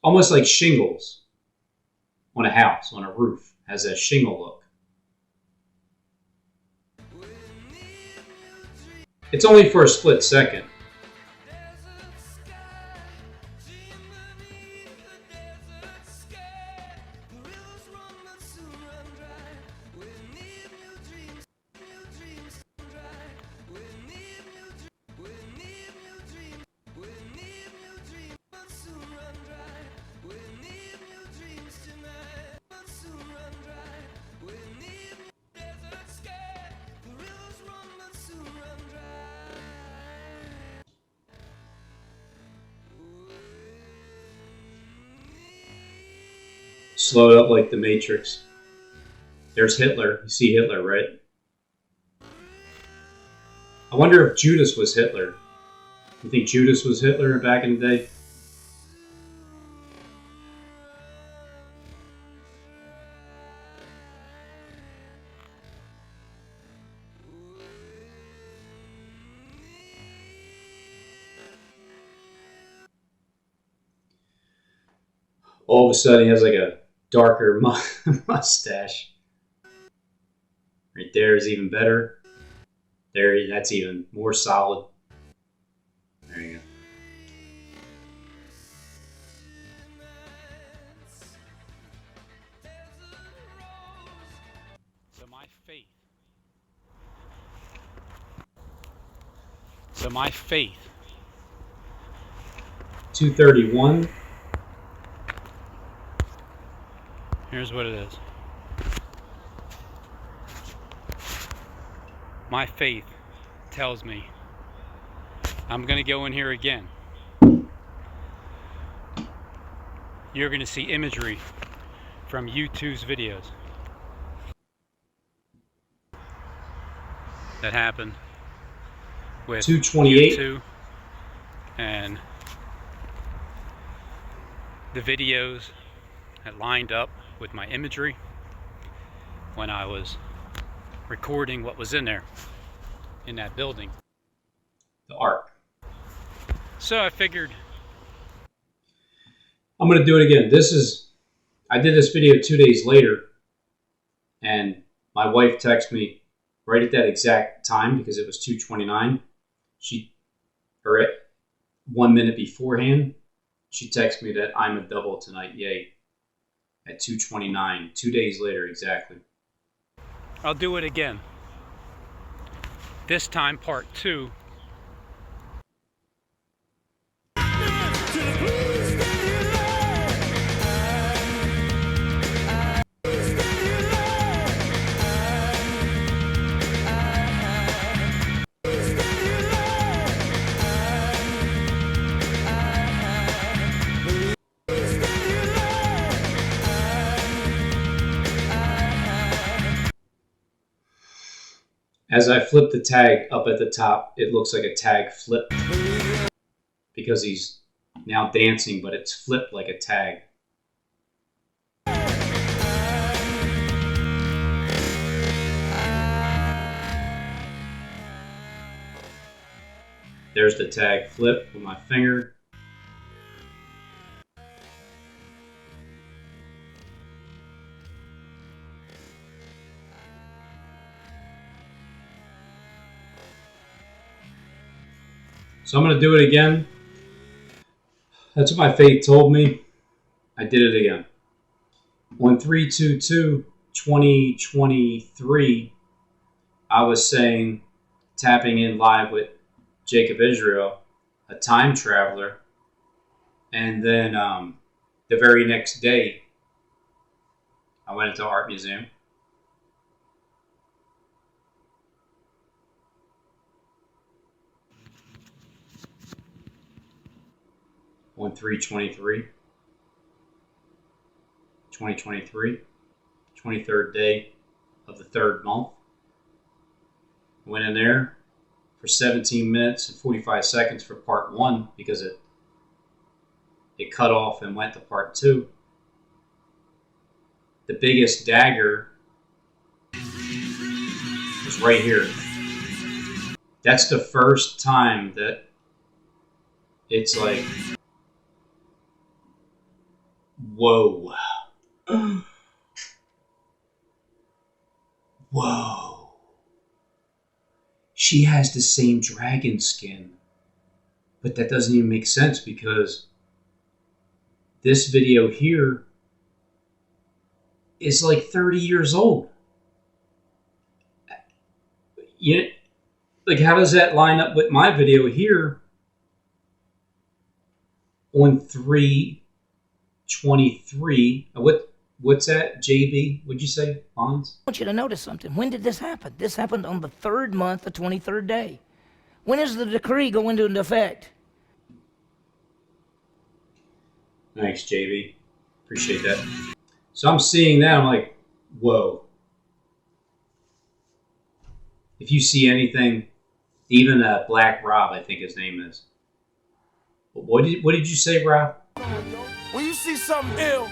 almost like shingles on a house, on a roof, has a shingle look. It's only for a split second. Slow it up like the Matrix. There's Hitler. You see Hitler, right? I wonder if Judas was Hitler. You think Judas was Hitler back in the day? All of a sudden he has like a darker mustache. Right there is even better. There, that's even more solid. There you go. So my faith. 231. Here's what it is. My faith tells me I'm going to go in here again. You're going to see imagery from U2's videos that happened with 228. U2 and the videos that lined up with my imagery when I was recording what was in there, in that building. The ark. So I figured I'm going to do it again. I did this video 2 days later, and my wife texted me right at that exact time because it was 2:29. Or at 1 minute beforehand, she texted me that I'm a double tonight, yay, at 2:29, 2 days later exactly. I'll do it again. This time part 2. As I flip the tag up at the top, it looks like a tag flipped because he's now dancing, but it's flipped like a tag. There's the tag flip with my finger. So I'm going to do it again. That's what my faith told me. I did it again. On 3/22/2023, I was saying, tapping in live with Jacob Israel, a time traveler. And then the very next day, I went into the art museum. On 3/23/2023, 23rd day of the 3rd month. I went in there for 17 minutes and 45 seconds for part 1 because it cut off and went to part 2. The biggest dagger was right here. That's the first time that it's like, whoa. Whoa. She has the same dragon skin. But that doesn't even make sense because this video here is like 30 years old. Yeah, like how does that line up with my video here on 3/23? What's that, JB? What'd you say, Hans? I want you to notice something. When did this happen? This happened on the 3rd month, the 23rd day. When does the decree go into effect? Thanks, JB. Appreciate that. So I'm seeing that. I'm like, whoa. If you see anything, even Black Rob, I think his name is. What did you say, Rob? When you see something ill,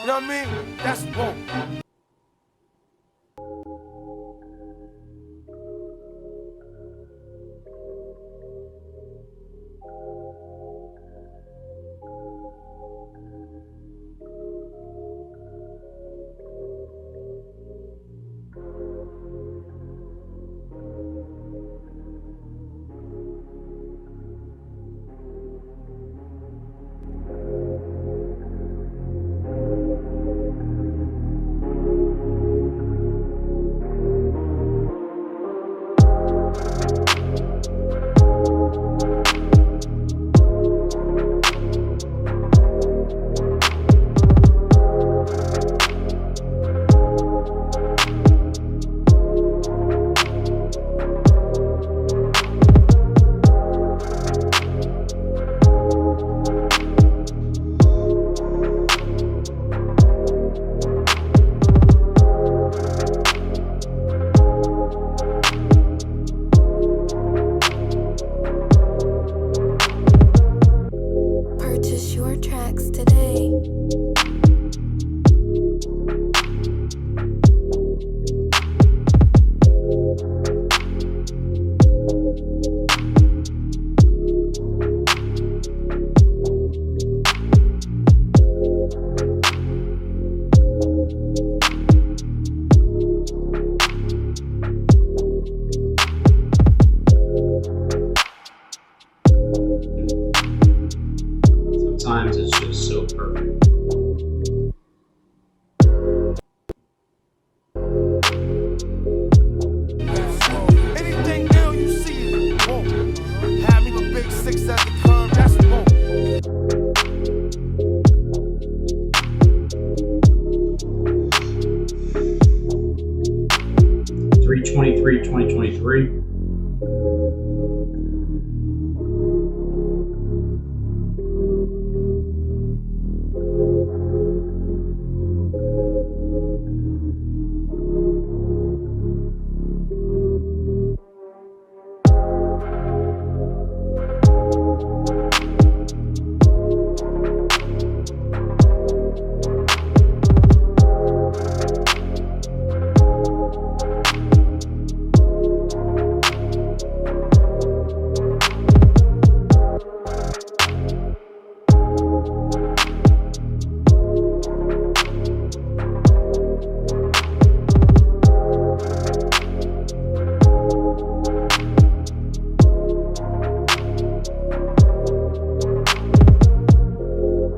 you know what I mean? That's woke. tracks today. Sometimes it's just so perfect. Anything now you see is whoa. Have me with big six at the curb, that's whoa. 3/23/2023.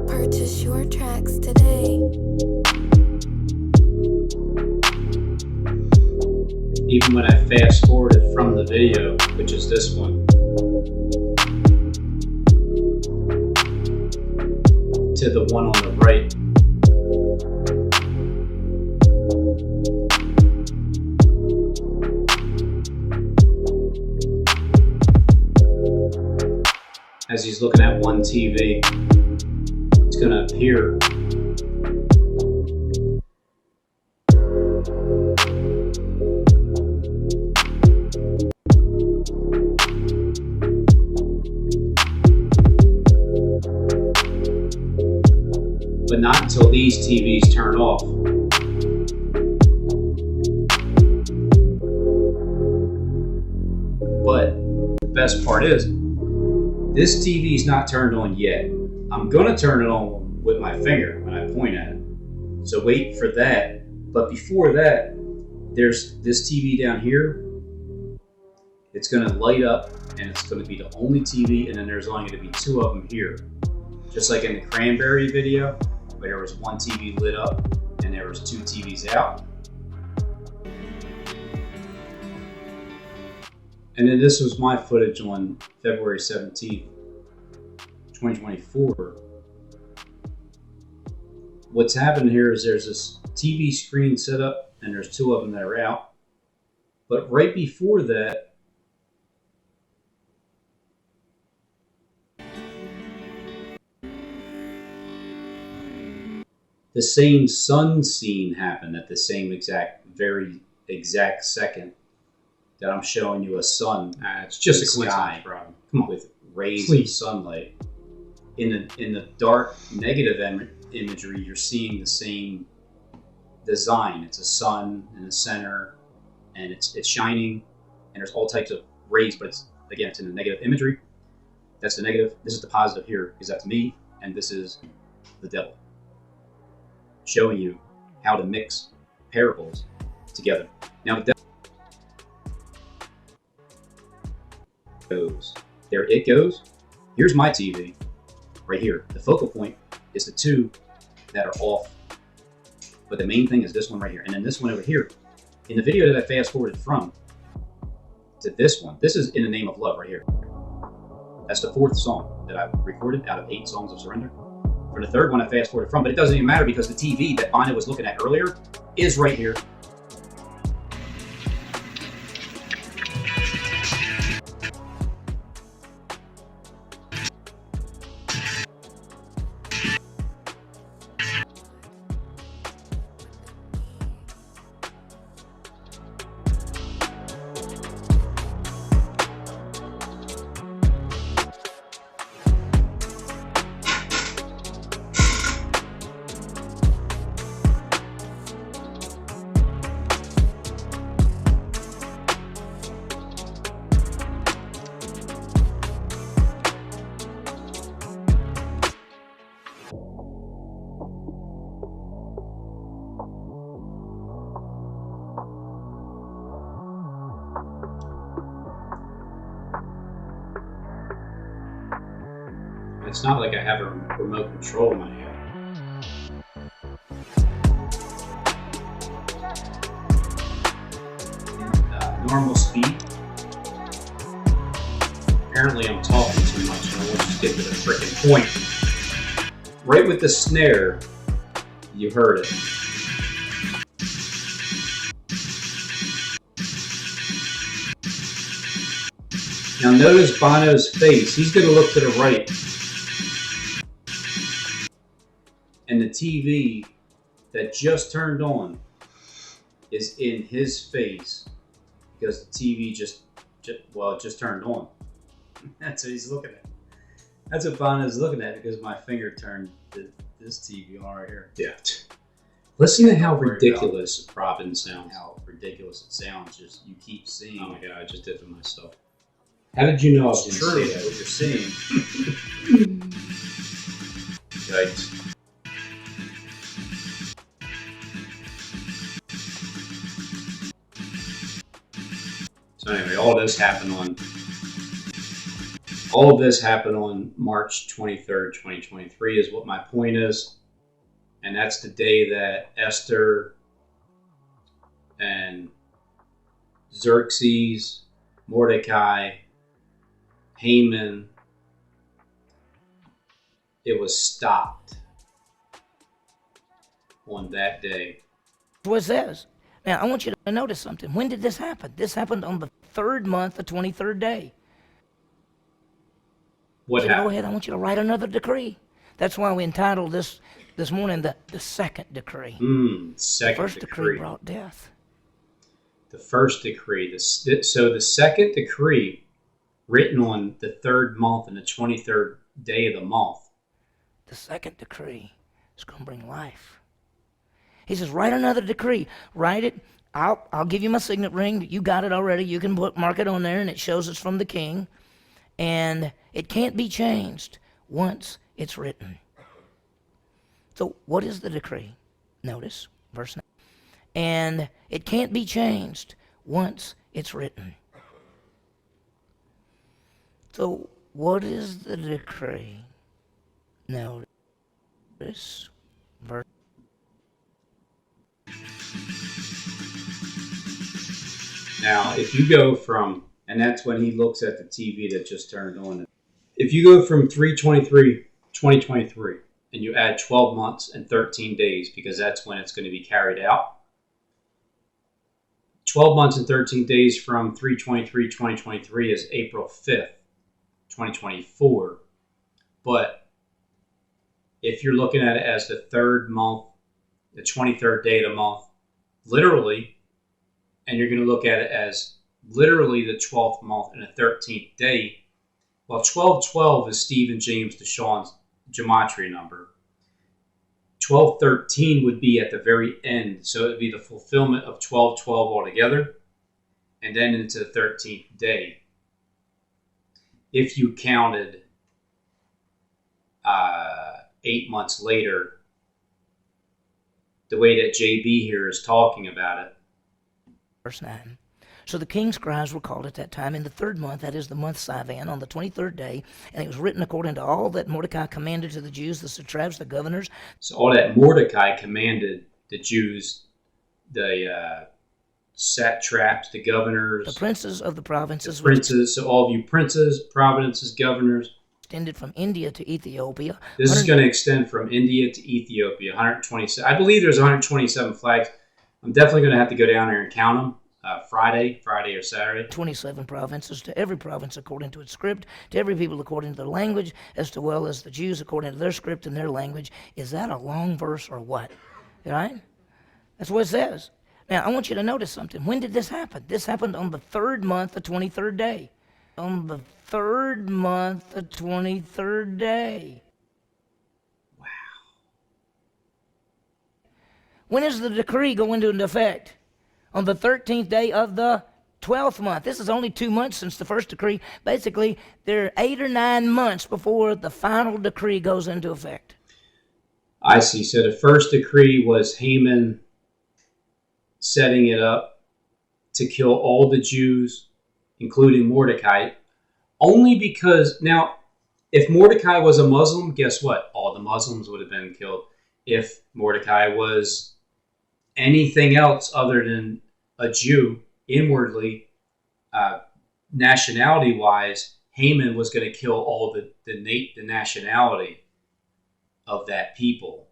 Purchase your tracks today. Even when I fast forwarded from the video, which is this one, to the one on the right, as he's looking at one TV, it's going to appear but not until these TVs turn off. But the best part is, this TV is not turned on yet. I'm gonna turn it on with my finger when I point at it. So wait for that. But before that, there's this TV down here. It's gonna light up and it's gonna be the only TV, and then there's only gonna be two of them here. Just like in the Cranberry video, where there was one TV lit up and there was two TVs out. And then this was my footage on February 17th, 2024. What's happened here is there's this TV screen set up and there's two of them that are out. But right before that, the same sun scene happened at the same very exact second that I'm showing you a sun. It's just a sky coincidence problem. Come on, with rays of sunlight. In the dark negative imagery, you're seeing the same design. It's a sun in the center, and it's shining, and there's all types of rays. But it's in the negative imagery. That's the negative. This is the positive here, because that's me, and this is the devil. Showing you how to mix parables together. Now the devil goes. There it goes. Here's my TV right here. The focal point is the two that are off. But the main thing is this one right here. And then this one over here. In the video that I fast forwarded from to this one, this is In the Name of Love right here. That's the fourth song that I've recorded out of 8 songs of surrender. For the third one I fast forwarded from, but it doesn't even matter because the TV that Bonnet was looking at earlier is right here. It's not like I have a remote control in my hand. Normal speed. Apparently I'm talking too much and I want to get to the freaking point. Right with the snare, you heard it. Now notice Bono's face. He's going to look to the right. And the TV that just turned on is in his face because the TV just turned on. That's what he's looking at. That's what Bono's looking at because my finger turned to this TV on right here. Yeah. Listen to how ridiculous Robin sounds. How ridiculous it sounds. Just you keep seeing. Oh my god, I just did it myself. How did you know I was going to say that? What you're seeing. Yikes. So anyway, all of this happened on March 23rd, 2023 is what my point is. And that's the day that Esther and XerXes, Mordecai, Haman, it was stopped on that day. What it says. Now, I want you to notice something. When did this happen? This happened on the 3rd month, the 23rd day. What happened? Go ahead, I want you to write another decree. That's why we entitled this morning the 2nd decree. Second the first decree. decree brought death. The first decree. So the second decree, written on the 3rd month and the 23rd day of the month. The 2nd decree is going to bring life. He says, write another decree. Write it. I'll give you my signet ring. You got it already. You can mark it on there, and it shows it's from the king. And it can't be changed once it's written. So what is the decree? Notice, verse 9. And it can't be changed once it's written. So what is the decree? Notice, verse. Now, if you go from, and that's when he looks at the TV that just turned on. If you go from 3/23/2023 and you add 12 months and 13 days, because that's when it's going to be carried out. 12 months and 13 days from 3/23/2023 is April 5th, 2024. But if you're looking at it as the 3rd month, the 23rd day of the month, literally, and you're going to look at it as literally the 12th month and the 13th day, well, 1212 is Stephen James DeShawn's gematria number. 1213 would be at the very end, so it would be the fulfillment of 1212 altogether, and then into the 13th day. If you counted 8 months later, the way that JB here is talking about it. Verse 9. So the king's scribes were called at that time in the 3rd month, that is the month Sivan, on the 23rd day, and it was written according to all that Mordecai commanded to the Jews, the satraps, the governors. So all that Mordecai commanded the Jews, the satraps, the governors, the princes of the provinces. So all of you princes, provinces, governors. Extended from India to Ethiopia. This is going to extend from India to Ethiopia. 127. I believe there's 127 flags. I'm definitely going to have to go down there and count them. Friday or Saturday. 27 provinces, to every province according to its script, to every people according to their language, as well as the Jews according to their script and their language. Is that a long verse or what? Right? That's what it says. Now, I want you to notice something. When did this happen? This happened on the 3rd month, the 23rd day. On the 3rd month, the 23rd day. Wow. When does the decree go into effect? On the 13th day of the 12th month. This is only 2 months since the first decree. Basically, there are 8 or 9 months before the final decree goes into effect. I see. So the first decree was Haman setting it up to kill all the Jews, including Mordecai, only because, now, If Mordecai was a Muslim, guess what? All the Muslims would have been killed. If Mordecai was anything else other than a Jew inwardly, nationality-wise, Haman was going to kill all the nationality of that people.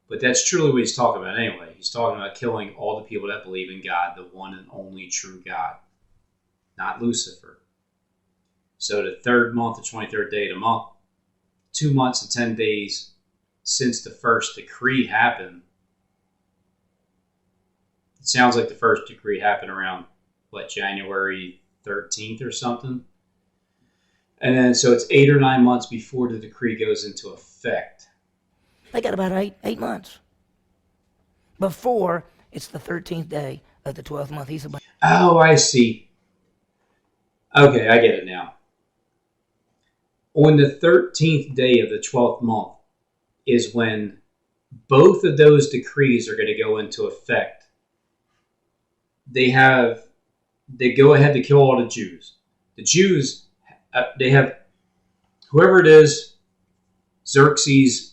But that's truly what he's talking about anyway. He's talking about killing all the people that believe in God, the one and only true God, not Lucifer. So the 3rd month, the 23rd day of the month, 2 months and 10 days since the first decree happened. It sounds like the first decree happened around, what, January 13th or something? And then, so it's 8 or 9 months before the decree goes into effect. They got about eight months before it's the 13th day of the 12th month. He's about. Oh, I see. Okay, I get it now. On the 13th day of the 12th month is when both of those decrees are going to go into effect. They go ahead to kill all the Jews. The Jews, they have, whoever it is, XerXes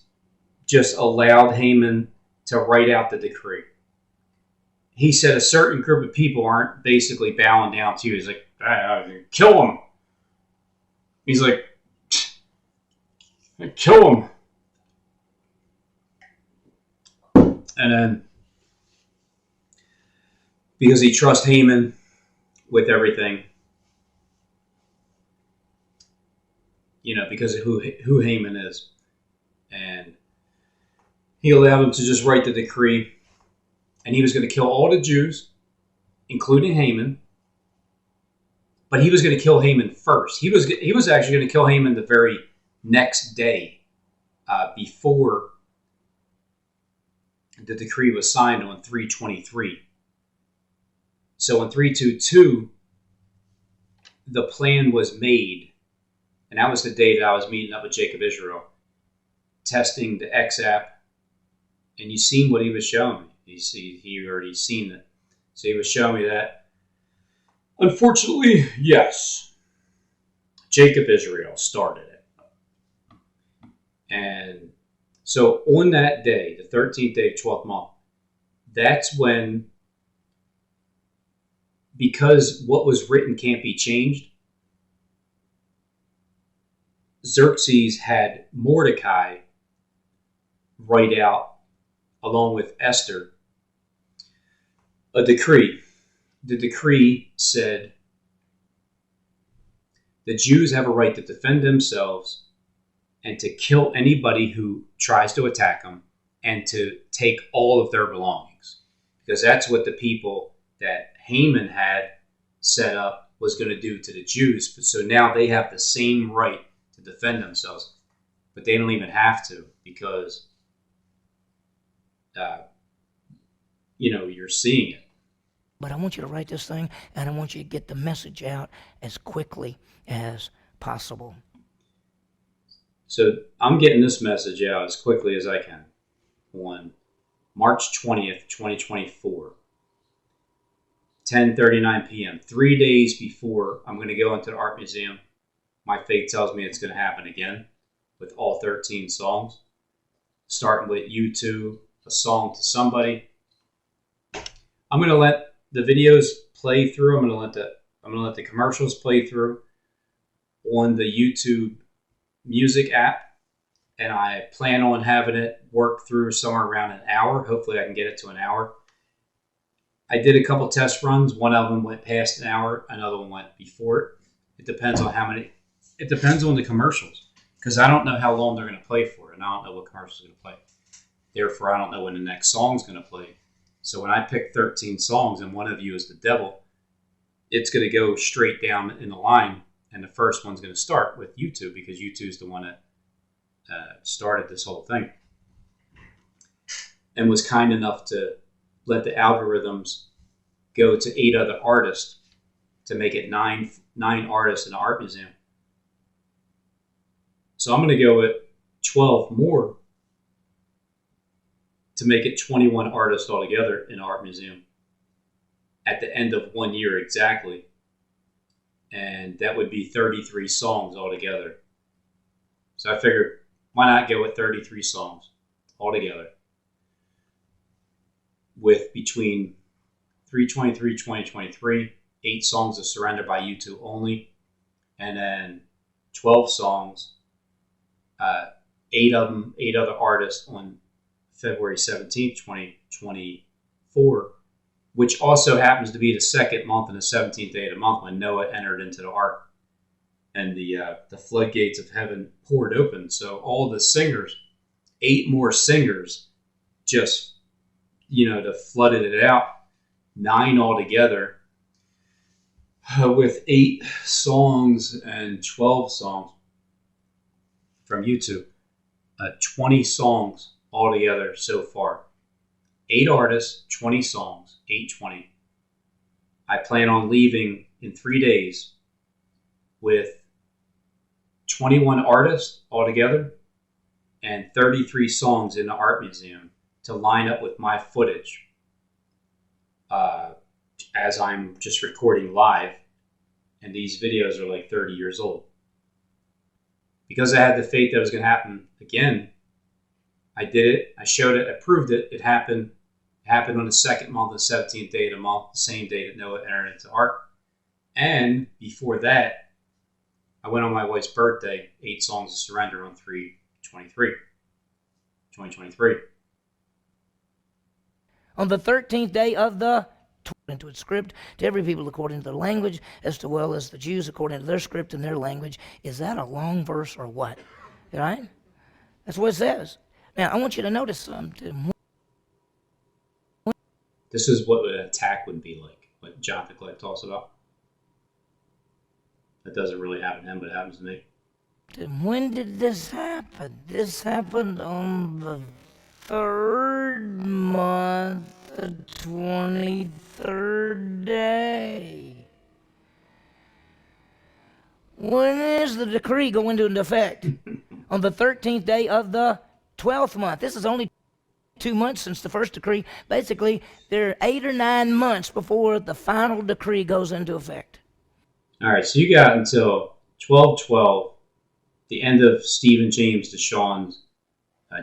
just allowed Haman to write out the decree. He said a certain group of people aren't basically bowing down to you. He's like, kill them. He's like, kill them. And then, because he trusts Haman with everything, because of who Haman is. And he allowed him to just write the decree. And he was going to kill all the Jews, including Haman. But he was going to kill Haman first. He was actually going to kill Haman the very next day before the decree was signed on 3/23. So on 3/22, the plan was made. And that was the day that I was meeting up with Jacob Israel, testing the X app. And you seen what he was showing me. He already seen it. So he was showing me that. Unfortunately, yes, Jacob Israel started it. And so on that day, the 13th day of 12th month, that's when, because what was written can't be changed, XerXes had Mordecai write out, along with Esther, a decree. The decree said the Jews have a right to defend themselves and to kill anybody who tries to attack them and to take all of their belongings. Because that's what the people that Haman had set up was going to do to the Jews. So now they have the same right to defend themselves. But they don't even have to, because you're seeing it. But I want you to write this thing, and I want you to get the message out as quickly as possible. So I'm getting this message out as quickly as I can on March 20th, 2024, 10:39 p.m., 3 days before I'm going to go into the art museum. My fate tells me it's going to happen again with all 13 songs, starting with YouTube, a song to somebody. I'm going to let the videos play through. I'm going to let the commercials play through on the YouTube music app, and I plan on having it work through somewhere around an hour. Hopefully I can get it to an hour. I did a couple test runs. One of them went past an hour. Another one went before it. It depends on it depends on the commercials, because I don't know how long they're going to play for, and I don't know what commercials are going to play. Therefore, I don't know when the next song's going to play. So when I pick 13 songs and one of you is the devil, it's going to go straight down in the line, and the first one's going to start with YouTube, because YouTube's the one that started this whole thing and was kind enough to let the algorithms go to 8 other artists to make it nine artists in the art museum. So I'm going to go with 12 more to make it 21 artists altogether in the art museum at the end of 1 year exactly. And that would be 33 songs altogether. So I figured, why not go with 33 songs altogether, with between 323, 2023, 8 songs of Surrender by U2 only, and then 12 songs, 8 other artists on February 17th, 2024, which also happens to be the second month and the 17th day of the month when Noah entered into the ark and the floodgates of heaven poured open. So all the singers, 8 more singers, just, to flooded it out. 9 altogether, with 8 songs and 12 songs from YouTube. 20 songs altogether so far. 8 artists, 20 songs, 820. I plan on leaving in 3 days with 21 artists altogether and 33 songs in the art museum to line up with my footage as I'm just recording live, and these videos are like 30 years old. Because I had the faith that it was going to happen again, I did it, I showed it, I proved it. It happened. It happened on the second month, the 17th day of the month, the same day that Noah entered into ark. And before that, I went on my wife's birthday, 8 songs of surrender on 2023. On the 13th day of the into its script, to every people according to their language, as well as the Jews according to their script and their language. Is that a long verse or what? Right? That's what it says. Now, I want you to notice something. This is what an attack would be like, what Jonathan Glenn talks about. That doesn't really happen to him, but it happens to me. When did this happen? This happened on the 3rd month, the 23rd day. When is the decree go into effect? On the 13th day of the 12th month. This is only 2 months since the first decree. Basically, there are 8 or 9 months before the final decree goes into effect. All right, so you got until 12/12, the end of Stephen James DeShawn's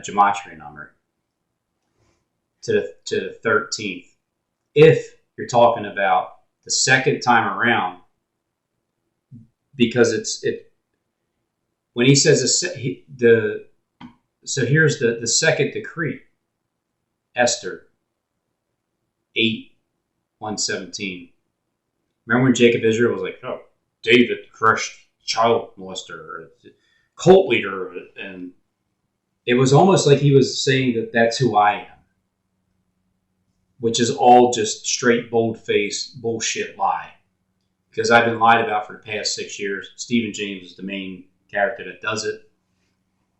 gematria number, to the 13th. If you're talking about the second time around, because when he says so here's the second decree, Esther 8:117. Remember when Jacob Israel was like, oh, David crushed child molester or cult leader, and it was almost like he was saying that that's who I am, which is all just straight bold-faced bullshit lie, because I've been lied about for the past 6 years. Stephen James is the main character that does it,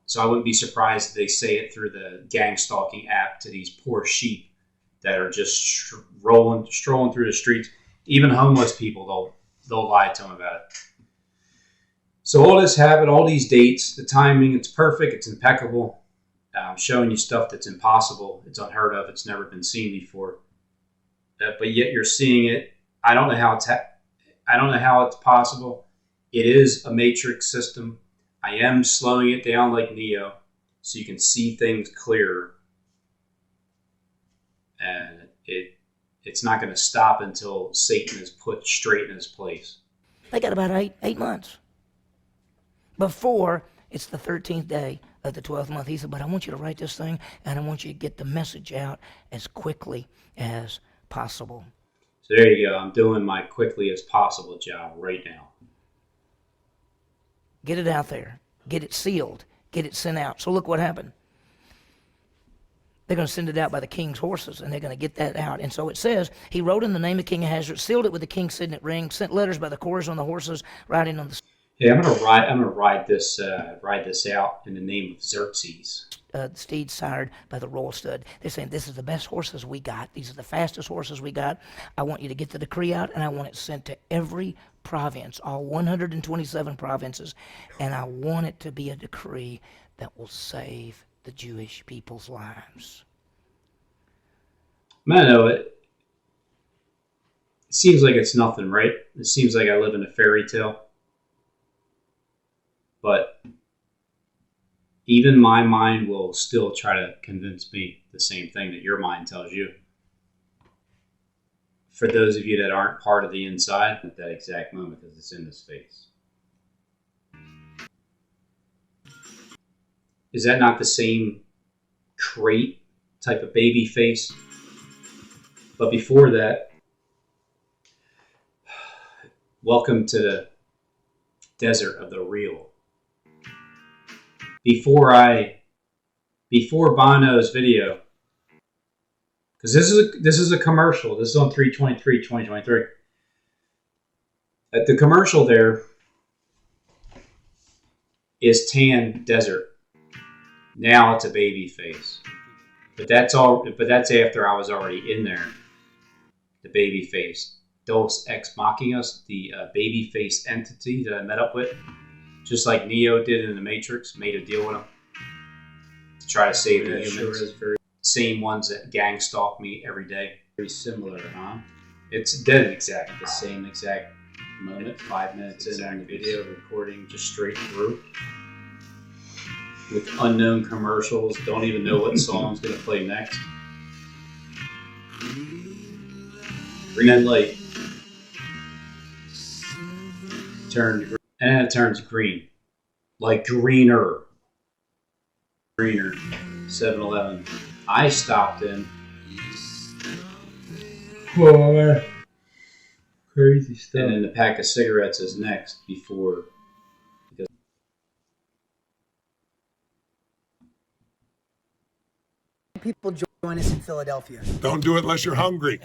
so I wouldn't be surprised if they say it through the gang stalking app to these poor sheep that are just strolling through the streets. Even homeless people, they'll lie to them about it. So all this happened, all these dates, the timing, it's perfect, it's impeccable. I'm showing you stuff that's impossible, it's unheard of, it's never been seen before. But yet you're seeing it. I don't know how it's possible. It is a matrix system. I am slowing it down like Neo, so you can see things clearer. And it's not going to stop until Satan is put straight in his place. They got about eight months before it's the 13th day of the 12th month. He said, but I want you to write this thing, and I want you to get the message out as quickly as possible. So there you go. I'm doing my quickly as possible job right now. Get it out there. Get it sealed. Get it sent out. So look what happened. They're going to send it out by the king's horses, and they're going to get that out. And so it says, he wrote in the name of King Ahasuerus, sealed it with the king's signet ring, sent letters by the couriers on the horses, riding on the... Yeah, I'm gonna ride this out in the name of XerXes. Steeds sired by the royal stud. They're saying, this is the best horses we got. These are the fastest horses we got. I want you to get the decree out, and I want it sent to every province, all 127 provinces, and I want it to be a decree that will save the Jewish people's lives. Man, I know it seems like it's nothing, right? It seems like I live in a fairy tale. But even my mind will still try to convince me the same thing that your mind tells you. For those of you that aren't part of the inside at that exact moment, because it's in his face. Is that not the same crate type of baby face? But before that, welcome to the desert of the real. Before Bono's video, because this is a commercial. This is on 3/23/2023. At the commercial there is tan desert. Now it's a baby face. But that's all. But that's after I was already in there. The baby face, Dos Ex Machinas, the baby face entity that I met up with, just like Neo did in the Matrix, made a deal with him to try to save the humans. Sure, same ones that gang stalk me every day. Very similar, huh? It's dead exact, the same exact moment. 5 minutes in on the video recording, just straight through. With unknown commercials, don't even know what song's gonna play next. Green that light turned green, and then it turns green, like greener. 7-Eleven. I stopped in. Oh, crazy stuff. And then the pack of cigarettes is next before. People join us in Philadelphia. Don't do it unless you're hungry.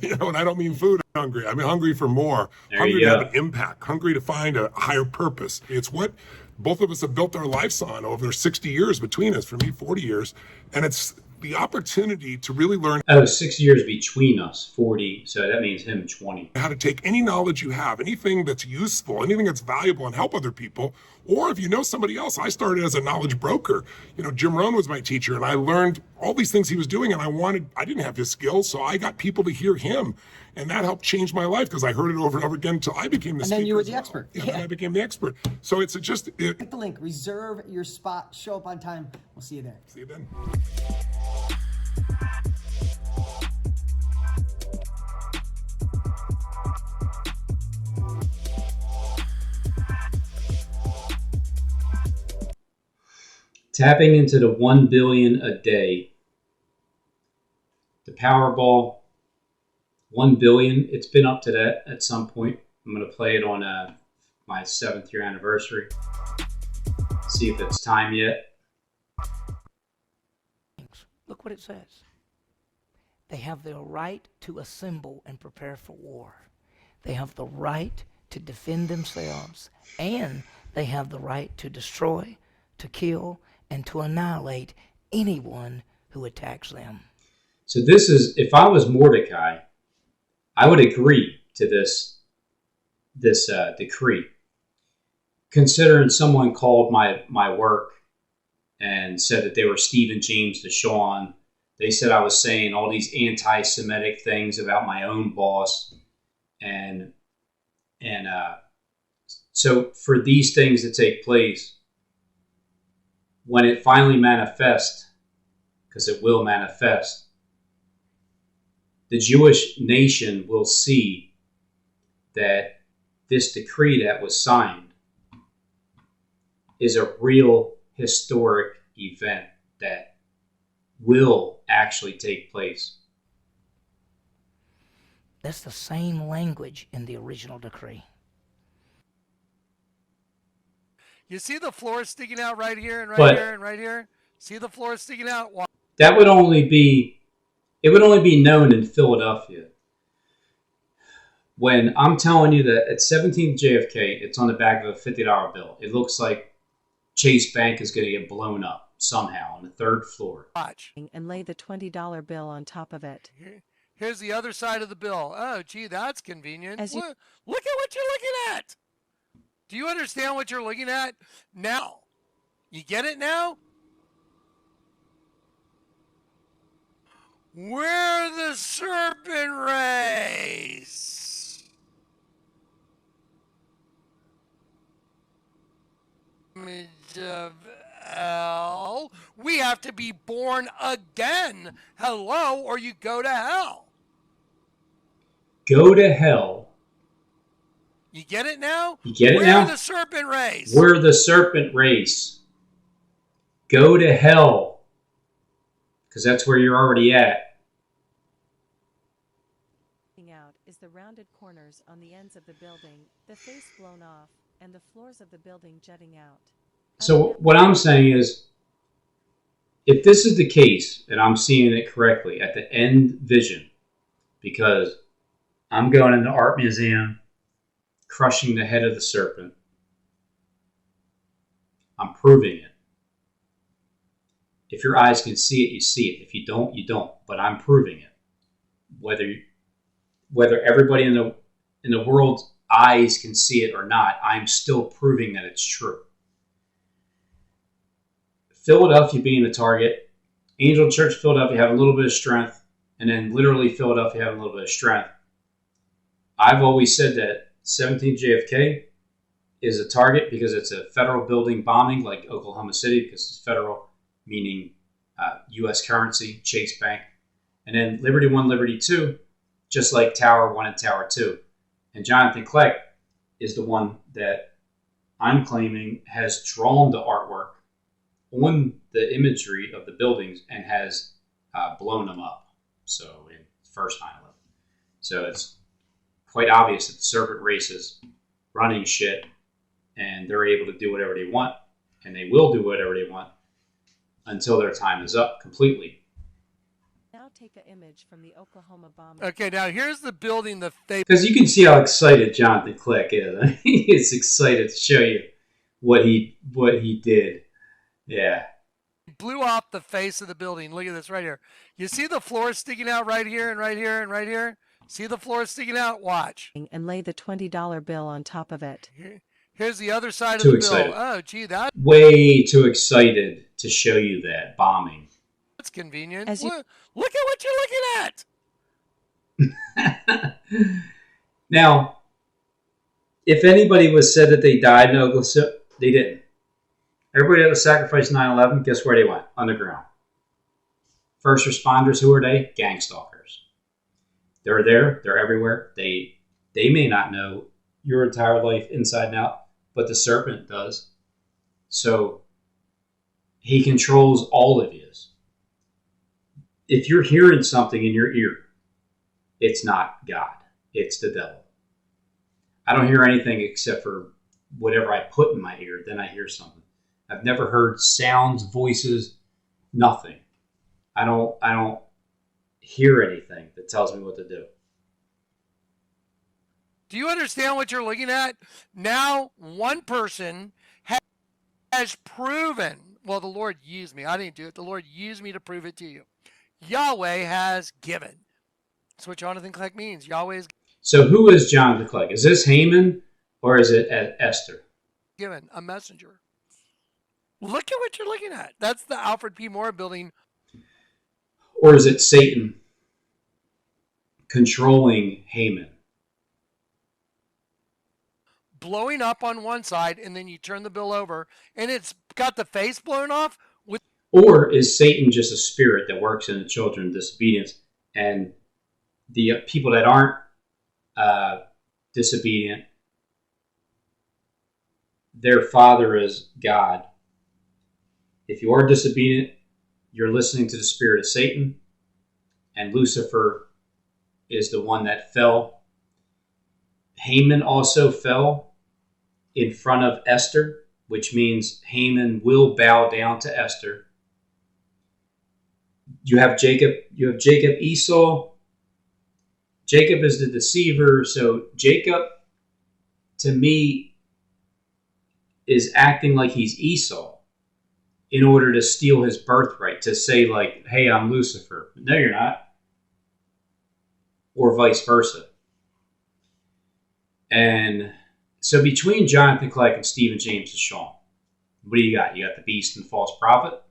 You know, and I don't mean food hungry. I mean hungry for more. There hungry you to go. have an impact. Hungry to find a higher purpose. It's what both of us have built our lives on over 60 years between us. For me, 40 years. And it's the opportunity to really learn. Oh, 6 years between us, 40. So that means him 20. How to take any knowledge you have, anything that's useful, anything that's valuable, and help other people. Or if you know somebody else, I started as a knowledge broker. You know, Jim Rohn was my teacher, and I learned all these things he was doing, and I didn't have his skills, so I got people to hear him. And that helped change my life because I heard it over and over again until I became the speaker. And then you were the expert. Yeah, then I became the expert. So it's just... Click the link, reserve your spot, show up on time. We'll see you there. See you then. Tapping into the 1 billion a day. The Powerball, 1 billion. It's been up to that at some point. I'm going to play it on my 7th year anniversary. See if it's time yet. Look what it says. They have the right to assemble and prepare for war. They have the right to defend themselves, and they have the right to destroy, to kill, and to annihilate anyone who attacks them. So this is, if I was Mordecai, I would agree to this decree. Considering someone called my work and said that they were Stephen James DeShawn, they said I was saying all these anti-Semitic things about my own boss, and so for these things to take place, when it finally manifests, because it will manifest, the Jewish nation will see that this decree that was signed is a real historic event that will actually take place. That's the same language in the original decree. You see the floor sticking out right here and right But- here and right here? See the floor sticking out? That would only be, it would only be known in Philadelphia. When I'm telling you that at 17th JFK, it's on the back of a $50 bill. It looks like Chase Bank is going to get blown up somehow on the 3rd floor. Watch. And lay the $20 bill on top of it. Here's the other side of the bill. Oh, gee, that's convenient. As you- Look at what you're looking at. Do you understand what you're looking at now? You get it now? We're the serpent race. Image of got to be born again. Hello, or you go to hell. Go to hell. You get it now? You get it We're now? the serpent race. We're the serpent race. Go to hell. Because that's where you're already at. Out is the rounded corners on the ends of the building, the face blown off, and the floors of the building jutting out. So what I'm saying is, if this is the case, and I'm seeing it correctly at the end vision, because I'm going in the art museum, crushing the head of the serpent, I'm proving it. If your eyes can see it, you see it. If you don't, you don't. But I'm proving it. Whether everybody in the world's eyes can see it or not, I'm still proving that it's true. Philadelphia being the target, Angel Church Philadelphia have a little bit of strength, and then literally Philadelphia have a little bit of strength. I've always said that 17 JFK is a target because it's a federal building bombing like Oklahoma City, because it's federal, meaning U.S. currency, Chase Bank. And then Liberty 1, Liberty 2, just like Tower 1 and Tower 2. And Jonathan Kleck is the one that I'm claiming has drawn the artwork on the imagery of the buildings and has blown them up. So in first 9/11. So it's quite obvious that the serpent race is running shit, and they're able to do whatever they want, and they will do whatever they want until their time is up completely. Now take an image from the Oklahoma bombing. Okay, now here's the building the face. Because you can see how excited Jonathan Kleck is. He's excited to show you what he did. Yeah. Blew off the face of the building. Look at this right here. You see the floor sticking out right here and right here and right here? See the floor sticking out? Watch. And lay the $20 bill on top of it. Here's the other side Too of the excited. bill. Oh, gee, that's Way too excited to show you that bombing. convenient. As you- Look at what you're looking at. Now, if anybody was said that they died in Oklahoma City, they didn't. Everybody that was sacrificed in 9/11, guess where they went? Underground. First responders, who are they? Gang stalkers. They're there. They're everywhere. They may not know your entire life inside and out, but the serpent does. So he controls all of you. If you're hearing something in your ear, it's not God. It's the devil. I don't hear anything except for whatever I put in my ear. Then I hear something. I've never heard sounds, voices, nothing. I don't hear anything that tells me what to do. Do you understand what you're looking at? Now, one person has proven, well, the Lord used me. I didn't do it. The Lord used me to prove it to you. Yahweh has given. That's what Jonathan Kleck means. Yahweh is So who is Jonathan Kleck? Is this Haman or is it Esther? given a messenger. Look at what you're looking at. That's the Alfred P. Moore building. Or is it Satan controlling Haman? Blowing up on one side, and then you turn the bill over, and it's got the face blown off. Or is Satan just a spirit that works in the children of disobedience, and the people that aren't disobedient, their father is God. If you are disobedient, you're listening to the spirit of Satan, and Lucifer is the one that fell. Haman also fell in front of Esther, which means Haman will bow down to Esther. You have Jacob, Esau. Jacob is the deceiver. So Jacob, to me, is acting like he's Esau in order to steal his birthright, to say like, hey, I'm Lucifer. No, you're not. Or vice versa. And so between Jonathan Kleck and Stephen James and Sean, what do you got? You got the beast and the false prophet.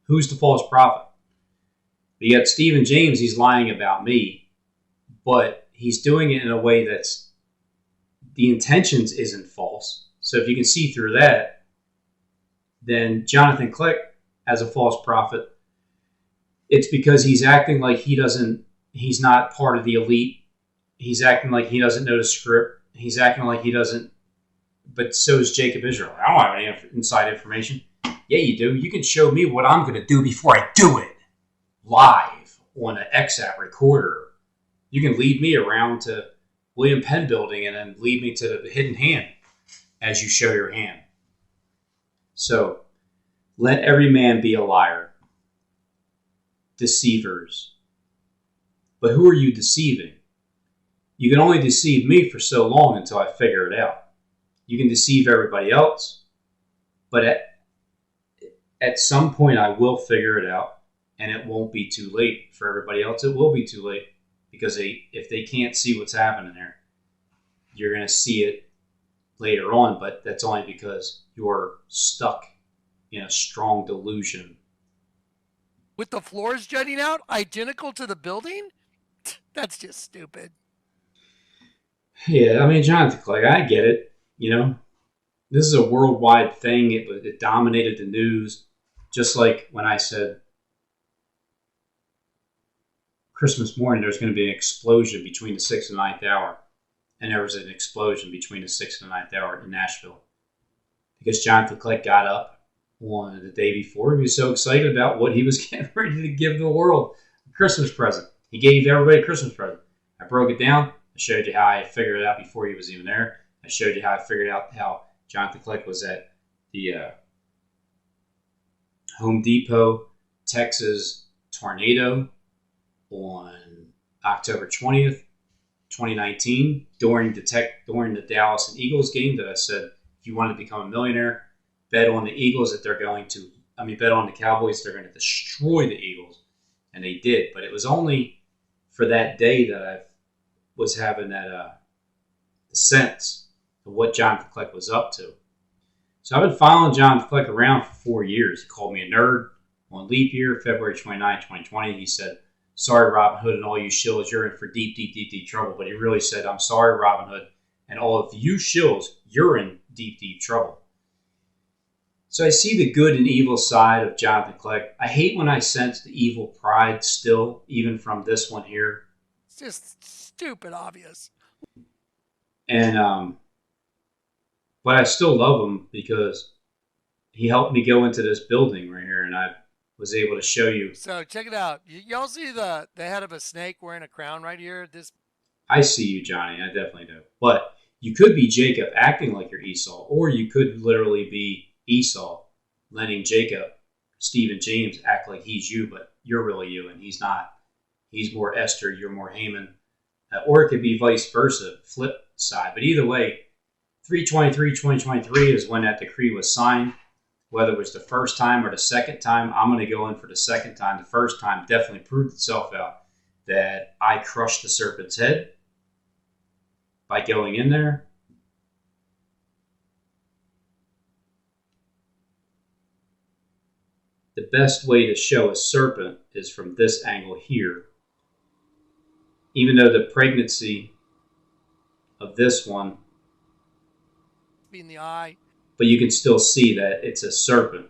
Who's the false prophet? You got Stephen James, he's lying about me, but he's doing it in a way that's, the intentions isn't false. So if you can see through that, then Jonathan Kleck as a false prophet, it's because he's acting like he's not part of the elite. He's acting like he doesn't know the script. He's acting like he doesn't, but so is Jacob Israel. I don't have any inside information. Yeah, you do. You can show me what I'm going to do before I do it. Live on an XApp recorder. You can lead me around to William Penn Building and then lead me to the hidden hand as you show your hand. So, let every man be a liar. Deceivers. But who are you deceiving? You can only deceive me for so long until I figure it out. You can deceive everybody else, but at some point I will figure it out, and it won't be too late. For everybody else, it will be too late, because if they can't see what's happening there, you're going to see it later on, but that's only because you're stuck in a strong delusion. With the floors jutting out, identical to the building? That's just stupid. Yeah, I mean, Jonathan Clegg, I get it. You know, this is a worldwide thing. It dominated the news, just like when I said Christmas morning there's going to be an explosion between the 6th and 9th hour, and there was an explosion between the 6th and 9th hour in Nashville because Jonathan Clegg got up on the day before. He was so excited about what he was getting ready to give the world a Christmas present. He gave everybody a Christmas present. I broke it down. I showed you how I figured it out before he was even there. I showed you how I figured out how Jonathan Clegg was at the Home Depot, Texas tornado on October 20th, 2019, during the Dallas and Eagles game that I said, if you want to become a millionaire, bet on the Eagles that bet on the Cowboys, they're going to destroy the Eagles. And they did. But it was only for that day that I was having that sense of what Jonathan Clegg was up to. So I've been following Jonathan Clegg around for 4 years. He called me a nerd on leap year, February 29, 2020. He said, sorry, Robin Hood and all you shills, you're in for deep, deep, deep, deep trouble. But he really said, I'm sorry, Robin Hood, and all of you shills, you're in deep, deep trouble. So I see the good and evil side of Jonathan Clegg. I hate when I sense the evil pride still, even from this one here. It's just stupid obvious. And but I still love him because he helped me go into this building right here, and I was able to show you. So check it out. Y'all see the head of a snake wearing a crown right here? I see you, Johnny. I definitely do. But you could be Jacob acting like you're Esau, or you could literally be Esau, letting Jacob, Stephen James, act like he's you, but you're really you, and he's not. He's more Esther, you're more Haman. Or it could be vice versa, flip side. But either way, 3/23/2023 is when that decree was signed. Whether it was the first time or the second time, I'm going to go in for the second time. The first time definitely proved itself out that I crushed the serpent's head by going in there. The best way to show a serpent is from this angle here. Even though the pregnancy of this one, in the eye, but you can still see that it's a serpent.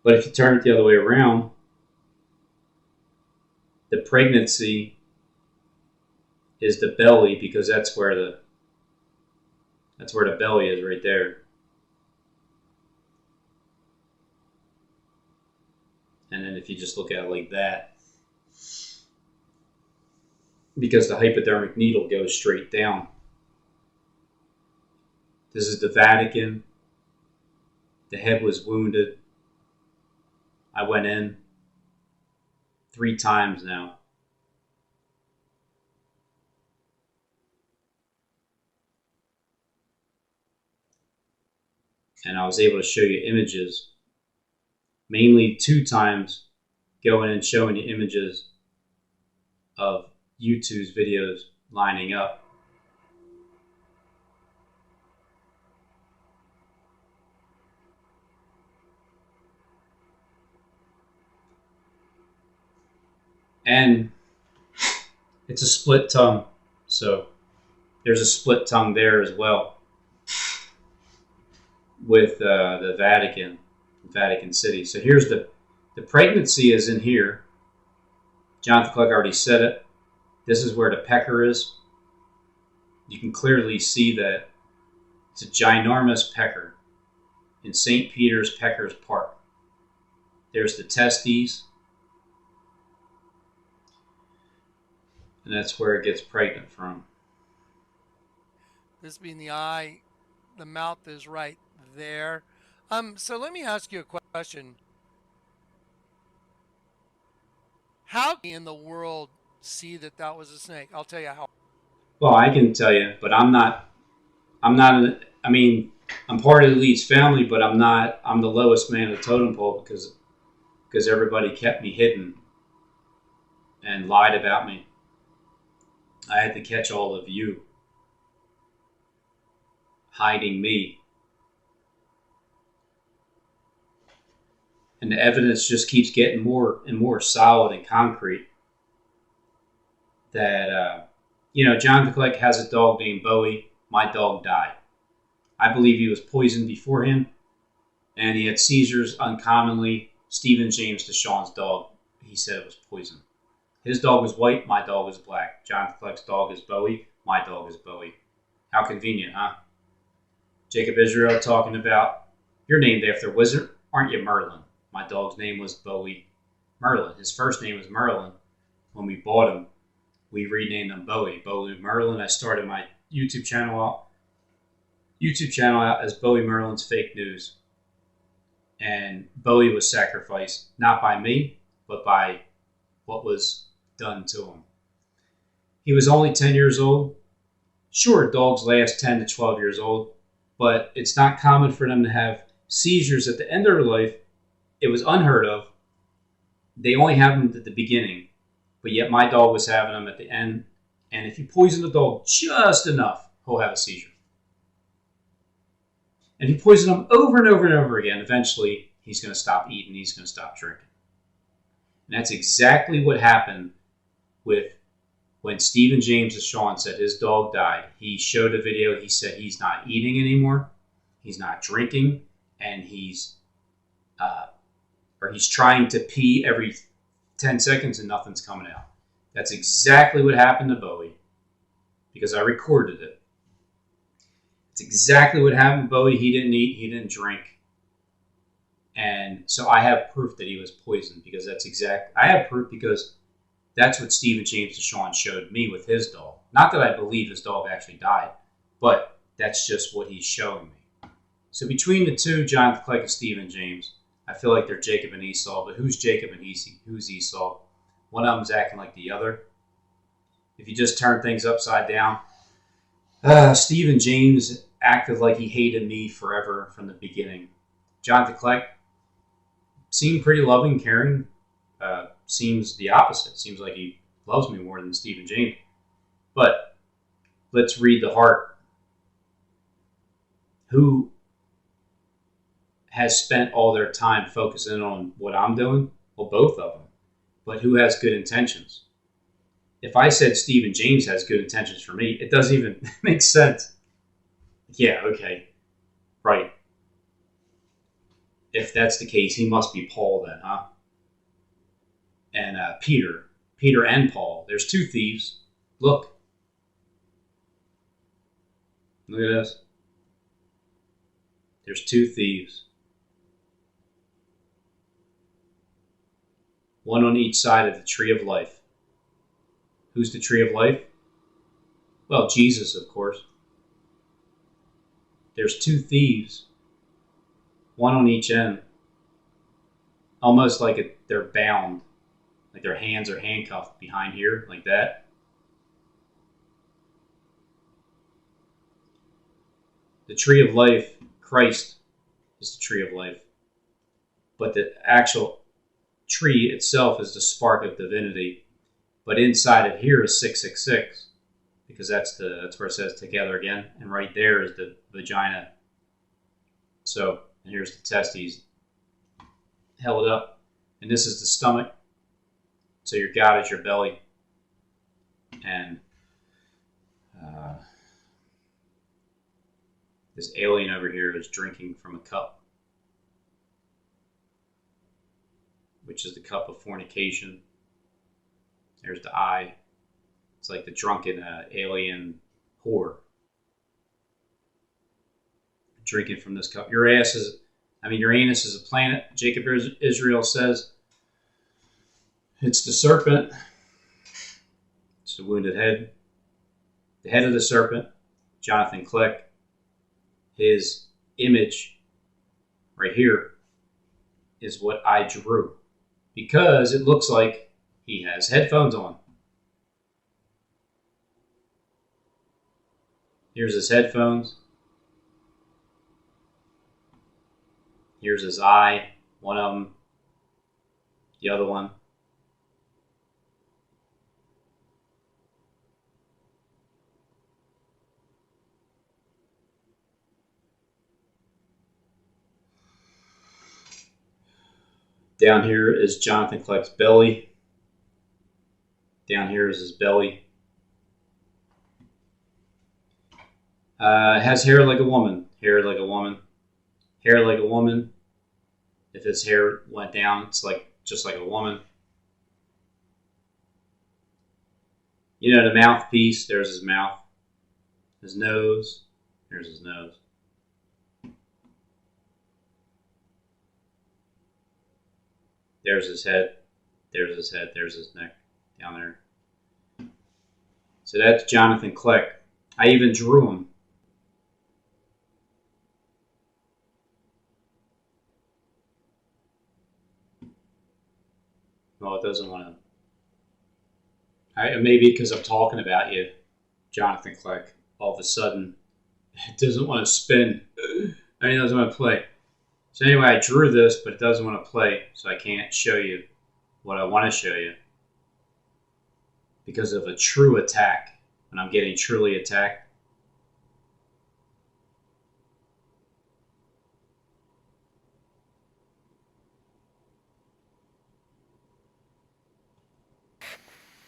But if you turn it the other way around, the pregnancy is the belly, because that's where the belly is, right there. And then if you just look at it like that, because the hypodermic needle goes straight down. This is the Vatican. The head was wounded. I went in 3 times now. And I was able to show you images, mainly 2 times, going and showing you images of YouTube's videos lining up. And it's a split tongue. So there's a split tongue there as well with the Vatican City. So here's the pregnancy is in here. Jonathan Clark already said it. This is where the pecker is. You can clearly see that it's a ginormous pecker in St. Peter's Peckers Park. There's the testes. And that's where it gets pregnant from. This being the eye, the mouth is right there. So let me ask you a question. How in the world see that that was a snake? I'll tell you how. Well, I can tell you, but I'm not, I'm part of the Leeds family, but I'm the lowest man of the totem pole because everybody kept me hidden and lied about me. I had to catch all of you hiding me. And the evidence just keeps getting more and more solid and concrete that, Jonathan Clark has a dog named Bowie. My dog died. I believe he was poisoned beforehand, and he had seizures uncommonly. Stephen James DeShawn's dog, he said it was poison. His dog was white, my dog was black. Jonathan Clark's dog is Bowie, my dog is Bowie. How convenient, huh? Jacob Israel talking about, you're named after a wizard, aren't you, Merlin? My dog's name was Bowie Merlin. His first name was Merlin. When we bought him, we renamed him Bowie Merlin. I started my YouTube channel out as Bowie Merlin's Fake News. And Bowie was sacrificed, not by me, but by what was done to him. He was only 10 years old. Sure, dogs last 10 to 12 years old, but it's not common for them to have seizures at the end of their life. It was unheard of. They only have them at the beginning, but yet my dog was having them at the end. And if you poison the dog just enough, he'll have a seizure. And if you poison him over and over and over again, eventually he's going to stop eating, he's going to stop drinking. And that's exactly what happened with when Stephen James DeShawn said his dog died. He showed a video. He said he's not eating anymore, he's not drinking, and he's trying to pee every 10 seconds and nothing's coming out. That's exactly what happened to Bowie because I recorded it. It's exactly what happened to Bowie. He didn't eat, he didn't drink. And so I have proof that he was poisoned because I have proof because that's what Stephen James DeShawn showed me with his dog. Not that I believe his dog actually died, but that's just what he's showing me. So between the two, Jonathan Clark and Stephen James, I feel like they're Jacob and Esau, but who's Jacob and who's Esau? One of them's acting like the other. If you just turn things upside down, Stephen James acted like he hated me forever from the beginning. Jonathan Clark seemed pretty loving, caring. Seems the opposite. Seems like he loves me more than Stephen James. But let's read the heart. Who has spent all their time focusing on what I'm doing? Well, both of them. But who has good intentions? If I said Stephen James has good intentions for me, it doesn't even make sense. Yeah, okay. Right. If that's the case, he must be Paul then, huh? And Peter and Paul. There's two thieves. Look. Look at this. There's two thieves. One on each side of the tree of life. Who's the tree of life? Well, Jesus, of course. There's two thieves. One on each end. Almost like they're bound. Like their hands are handcuffed behind here, like that. The tree of life, Christ, is the tree of life. But the actual tree itself is the spark of divinity. But inside of here is 666. Because that's where it says together again. And right there is the vagina. So, and here's the testes held up. And this is the stomach. So your God is your belly. And this alien over here is drinking from a cup, which is the cup of fornication. There's the eye. It's like the drunken alien whore drinking from this cup. Uranus is a planet. Jacob Israel says it's the serpent. It's the wounded head. The head of the serpent, Jonathan Click. His image right here is what I drew because it looks like he has headphones on. Here's his headphones. Here's his eye, one of them, the other one. Down here is Jonathan Kleck's belly. Down here is his belly. It has hair like a woman. Hair like a woman. Hair like a woman. If his hair went down, it's just like a woman. You know, the mouthpiece, there's his mouth. His nose, there's his nose. There's his head. There's his head. There's his neck down there. So that's Jonathan Kleck. I even drew him. Well, it doesn't want to. Maybe because I'm talking about you, Jonathan Kleck. All of a sudden, it doesn't want to spin. It doesn't want to play. So anyway, I drew this, but it doesn't want to play, so I can't show you what I want to show you. Because of a true attack, when I'm getting truly attacked.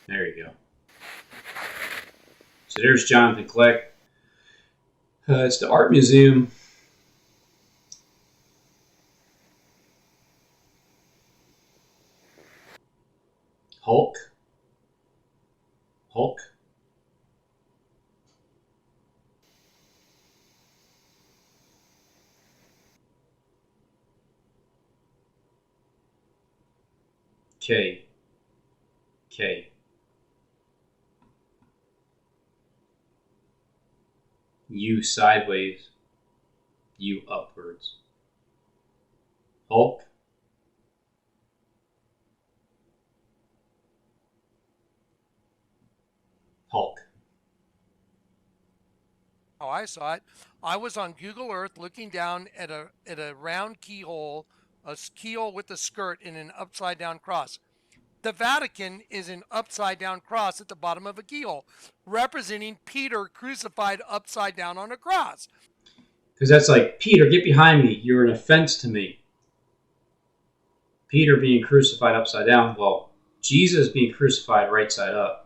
There you go. So there's Jonathan Kleck. It's the art museum. Hulk. K. U sideways. U upwards. Hulk. How I saw it, I was on Google Earth looking down at a round keyhole, a keyhole with a skirt in an upside down cross. The Vatican is an upside down cross at the bottom of a keyhole, representing Peter crucified upside down on a cross. Because that's like, Peter, get behind me. You're an offense to me. Peter being crucified upside down. Well, Jesus being crucified right side up.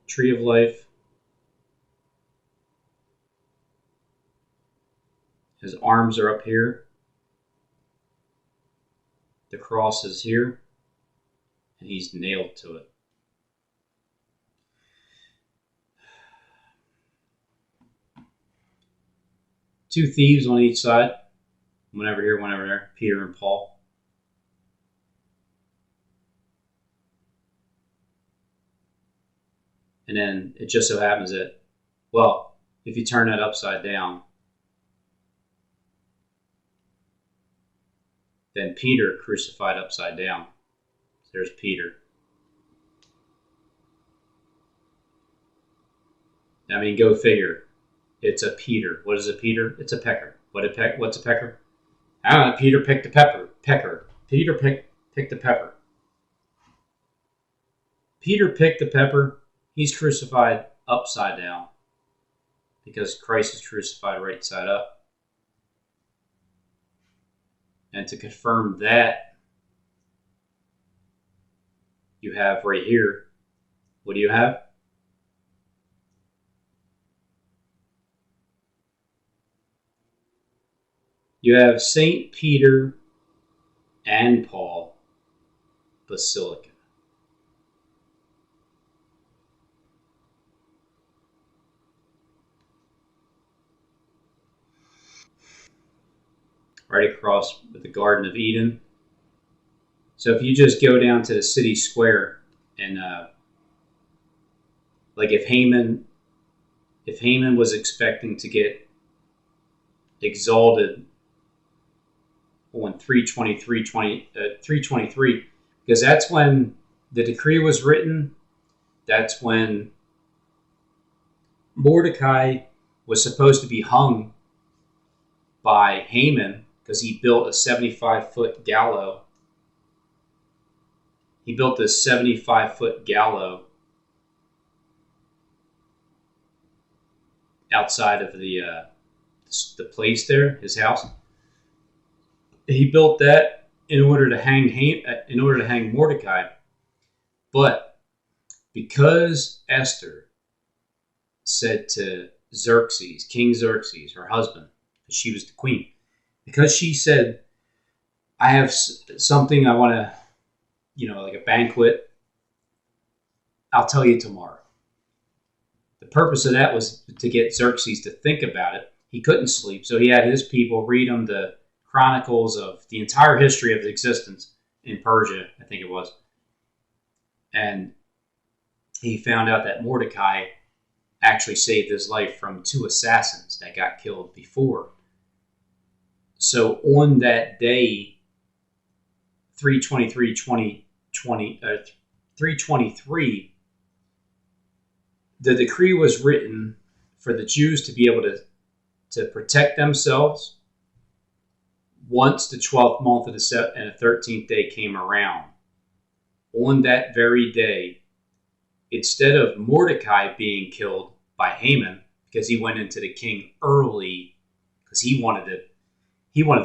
Tree of life. His arms are up here. The cross is here. And he's nailed to it. Two thieves on each side. One over here, one over there. Peter and Paul. And then it just so happens that, well, if you turn that upside down, then Peter crucified upside down. So there's Peter. I mean, go figure. It's a Peter. What is a Peter? It's a pecker. What's a pecker? I don't know. Peter picked a pecker. Peter picked the pepper. Peter picked the pepper. He's crucified upside down because Christ is crucified right side up. And to confirm that, you have right here, what do you have? You have St. Peter and Paul Basilica. Right across with the Garden of Eden. So if you just go down to the city square and like if Haman was expecting to get exalted on 323, because that's when the decree was written. That's when Mordecai was supposed to be hung by Haman because he built a 75-foot gallows. He built this 75-foot gallows outside of the place there, his house. He built that in order to hang Mordecai, but because Esther said to XerXes, King XerXes, her husband, she was the queen, because she said, "I have something I want to, like a banquet. I'll tell you tomorrow." The purpose of that was to get XerXes to think about it. He couldn't sleep, so he had his people read him the chronicles of the entire history of existence in Persia, I think it was. And he found out that Mordecai actually saved his life from 2 assassins that got killed before. So on that day, 323, the decree was written for the Jews to be able to protect themselves once the 12th month of the and the 13th day came around. On that very day, instead of Mordecai being killed by Haman, because he went into the king early, because he wanted to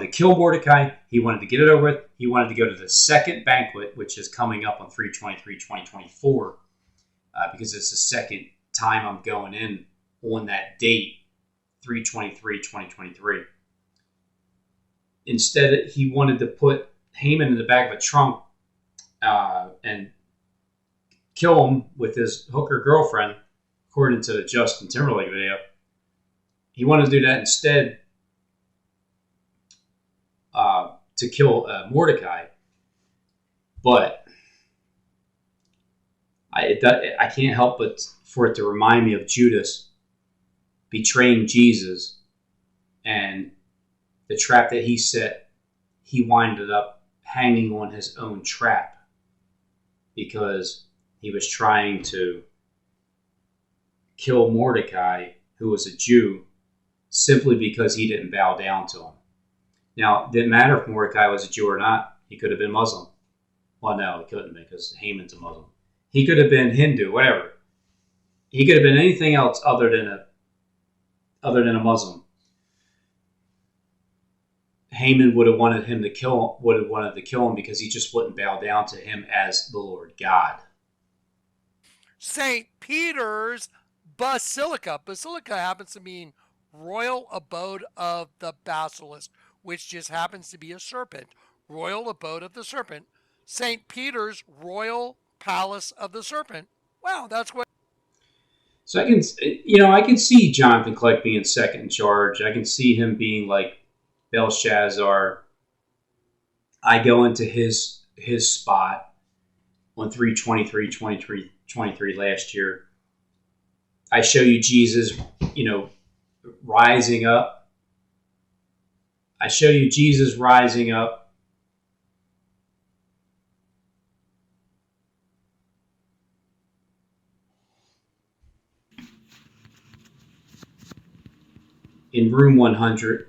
kill Mordecai, he wanted to get it over with, he wanted to go to the second banquet, which is coming up on 3/23/2024, because it's the second time I'm going in on that date, 3/23/2023. Instead, he wanted to put Haman in the back of a trunk and kill him with his hooker girlfriend, according to the Justin Timberlake video. He wanted to do that instead to kill Mordecai. But I can't help but for it to remind me of Judas betraying Jesus, and the trap that he set, he winded up hanging on his own trap because he was trying to kill Mordecai, who was a Jew, simply because he didn't bow down to him. Now, it didn't matter if Mordecai was a Jew or not. He could have been Muslim. Well, no, he couldn't be because Haman's a Muslim. He could have been Hindu, whatever. He could have been anything else other than a Muslim. Haman would have wanted to kill him because he just wouldn't bow down to him as the Lord God. St. Peter's Basilica. Basilica happens to mean royal abode of the basilisk, which just happens to be a serpent. Royal abode of the serpent. St. Peter's royal palace of the serpent. Wow, that's what. So I can see Jonathan Kleck being second in charge. I can see him being like Belshazzar. I go into his spot on 3/23/2023 last year. I show you Jesus, rising up. I show you Jesus rising up. in room 100.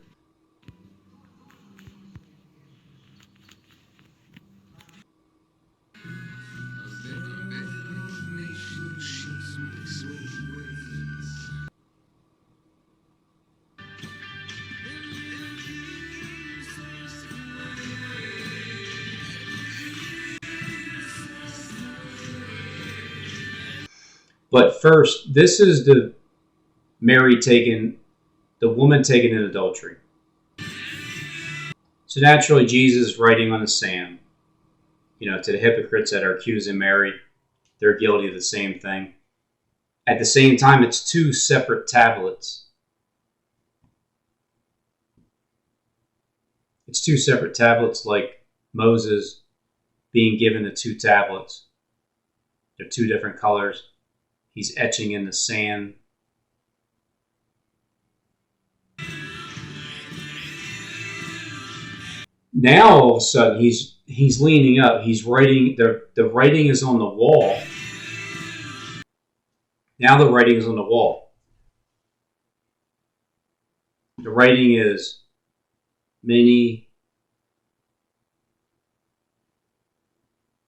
But first, this is the woman taken in adultery. So naturally, Jesus is writing on the sand, to the hypocrites that are accusing Mary. They're guilty of the same thing. At the same time, it's two separate tablets. It's two separate tablets, like Moses being given the two tablets. They're two different colors. He's etching in the sand. Now all of a sudden he's leaning up. He's writing. The writing is on the wall. Now the writing is on the wall. The writing is many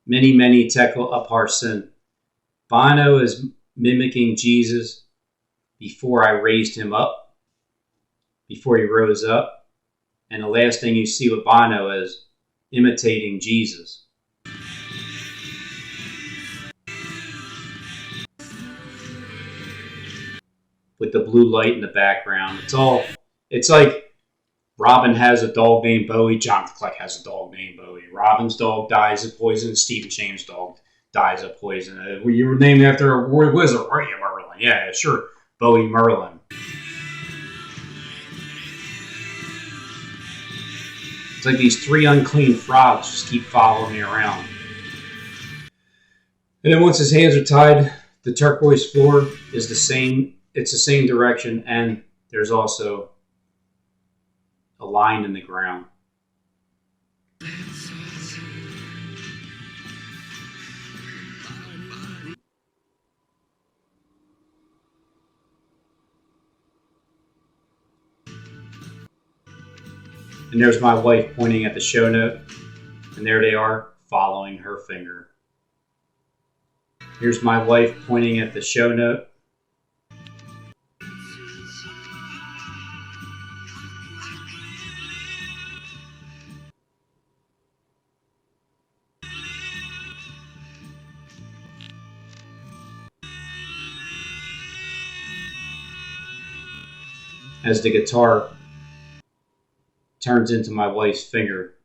tekel aparsin. Bono is mimicking Jesus before I raised him up, before he rose up. And the last thing you see with Bono is imitating Jesus. With the blue light in the background. It's like Robin has a dog named Bowie, Jonathan Kleck has a dog named Bowie. Robin's dog dies of poison, Stephen James' dog dies of poison. You were named after a wizard, right? Merlin. Yeah, sure. Bowie Merlin. It's like these three unclean frogs just keep following me around. And then once his hands are tied, the turquoise floor is the same. It's the same direction, and there's also a line in the ground. And there's my wife pointing at the show note. And there they are, following her finger. Here's my wife pointing at the show note. As the guitar turns into my wife's finger.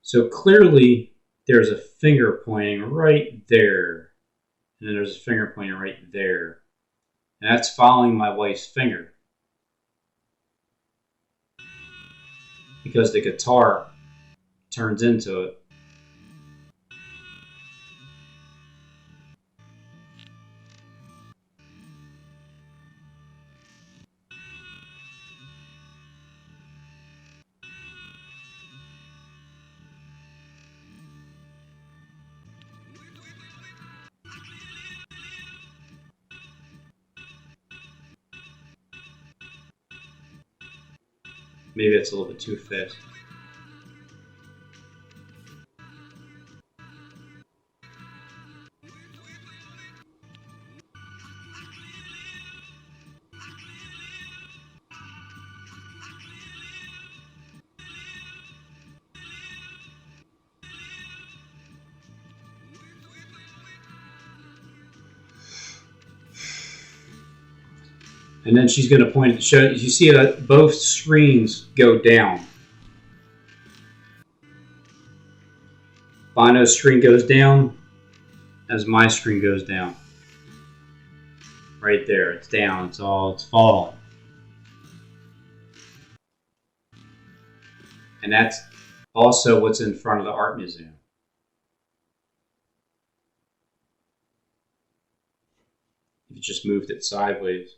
So clearly there's a finger pointing right there. And then there's a finger pointing right there. And that's following my wife's finger. Because the guitar turns into it. Maybe it's a little bit too fast. And then she's going to point at the show. You see that both screens go down. Bono's screen goes down as my screen goes down. Right there, it's down. It's falling. And that's Also, what's in front of the art museum. You just moved it sideways.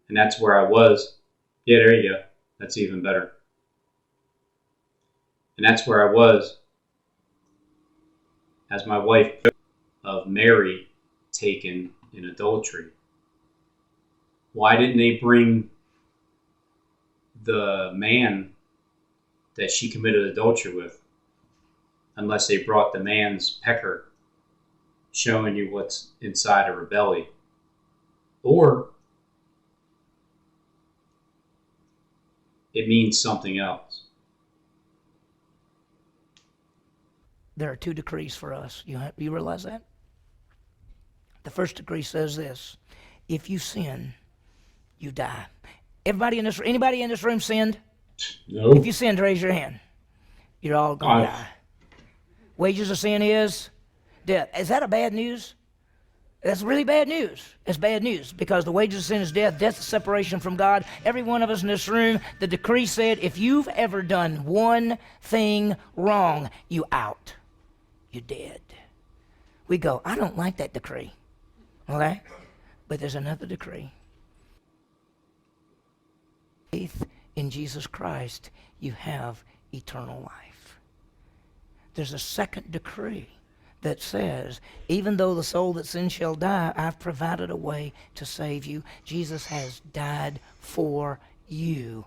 And that's where I was. Yeah, there you go. That's even better. And that's where I was as my wife of Mary taken in adultery. Why didn't they bring the man that she committed adultery with, unless they brought the man's pecker, showing you what's inside of her belly? Or it means something else. There are 2 decrees for us. You realize that? The first decree says this: if you sin, you die. Anybody in this room sinned? No. If you sinned, raise your hand. You're all gonna die. Wages of sin is death. Is that a bad news? That's really bad news. It's bad news because the wages of sin is death. Death is separation from God. Every one of us in this room, the decree said, if you've ever done one thing wrong, you out. You're dead. We go, I don't like that decree. Okay? But there's another decree. Faith in Jesus Christ, you have eternal life. There's a second decree that says, even though the soul that sins shall die, I've provided a way to save you. Jesus has died for you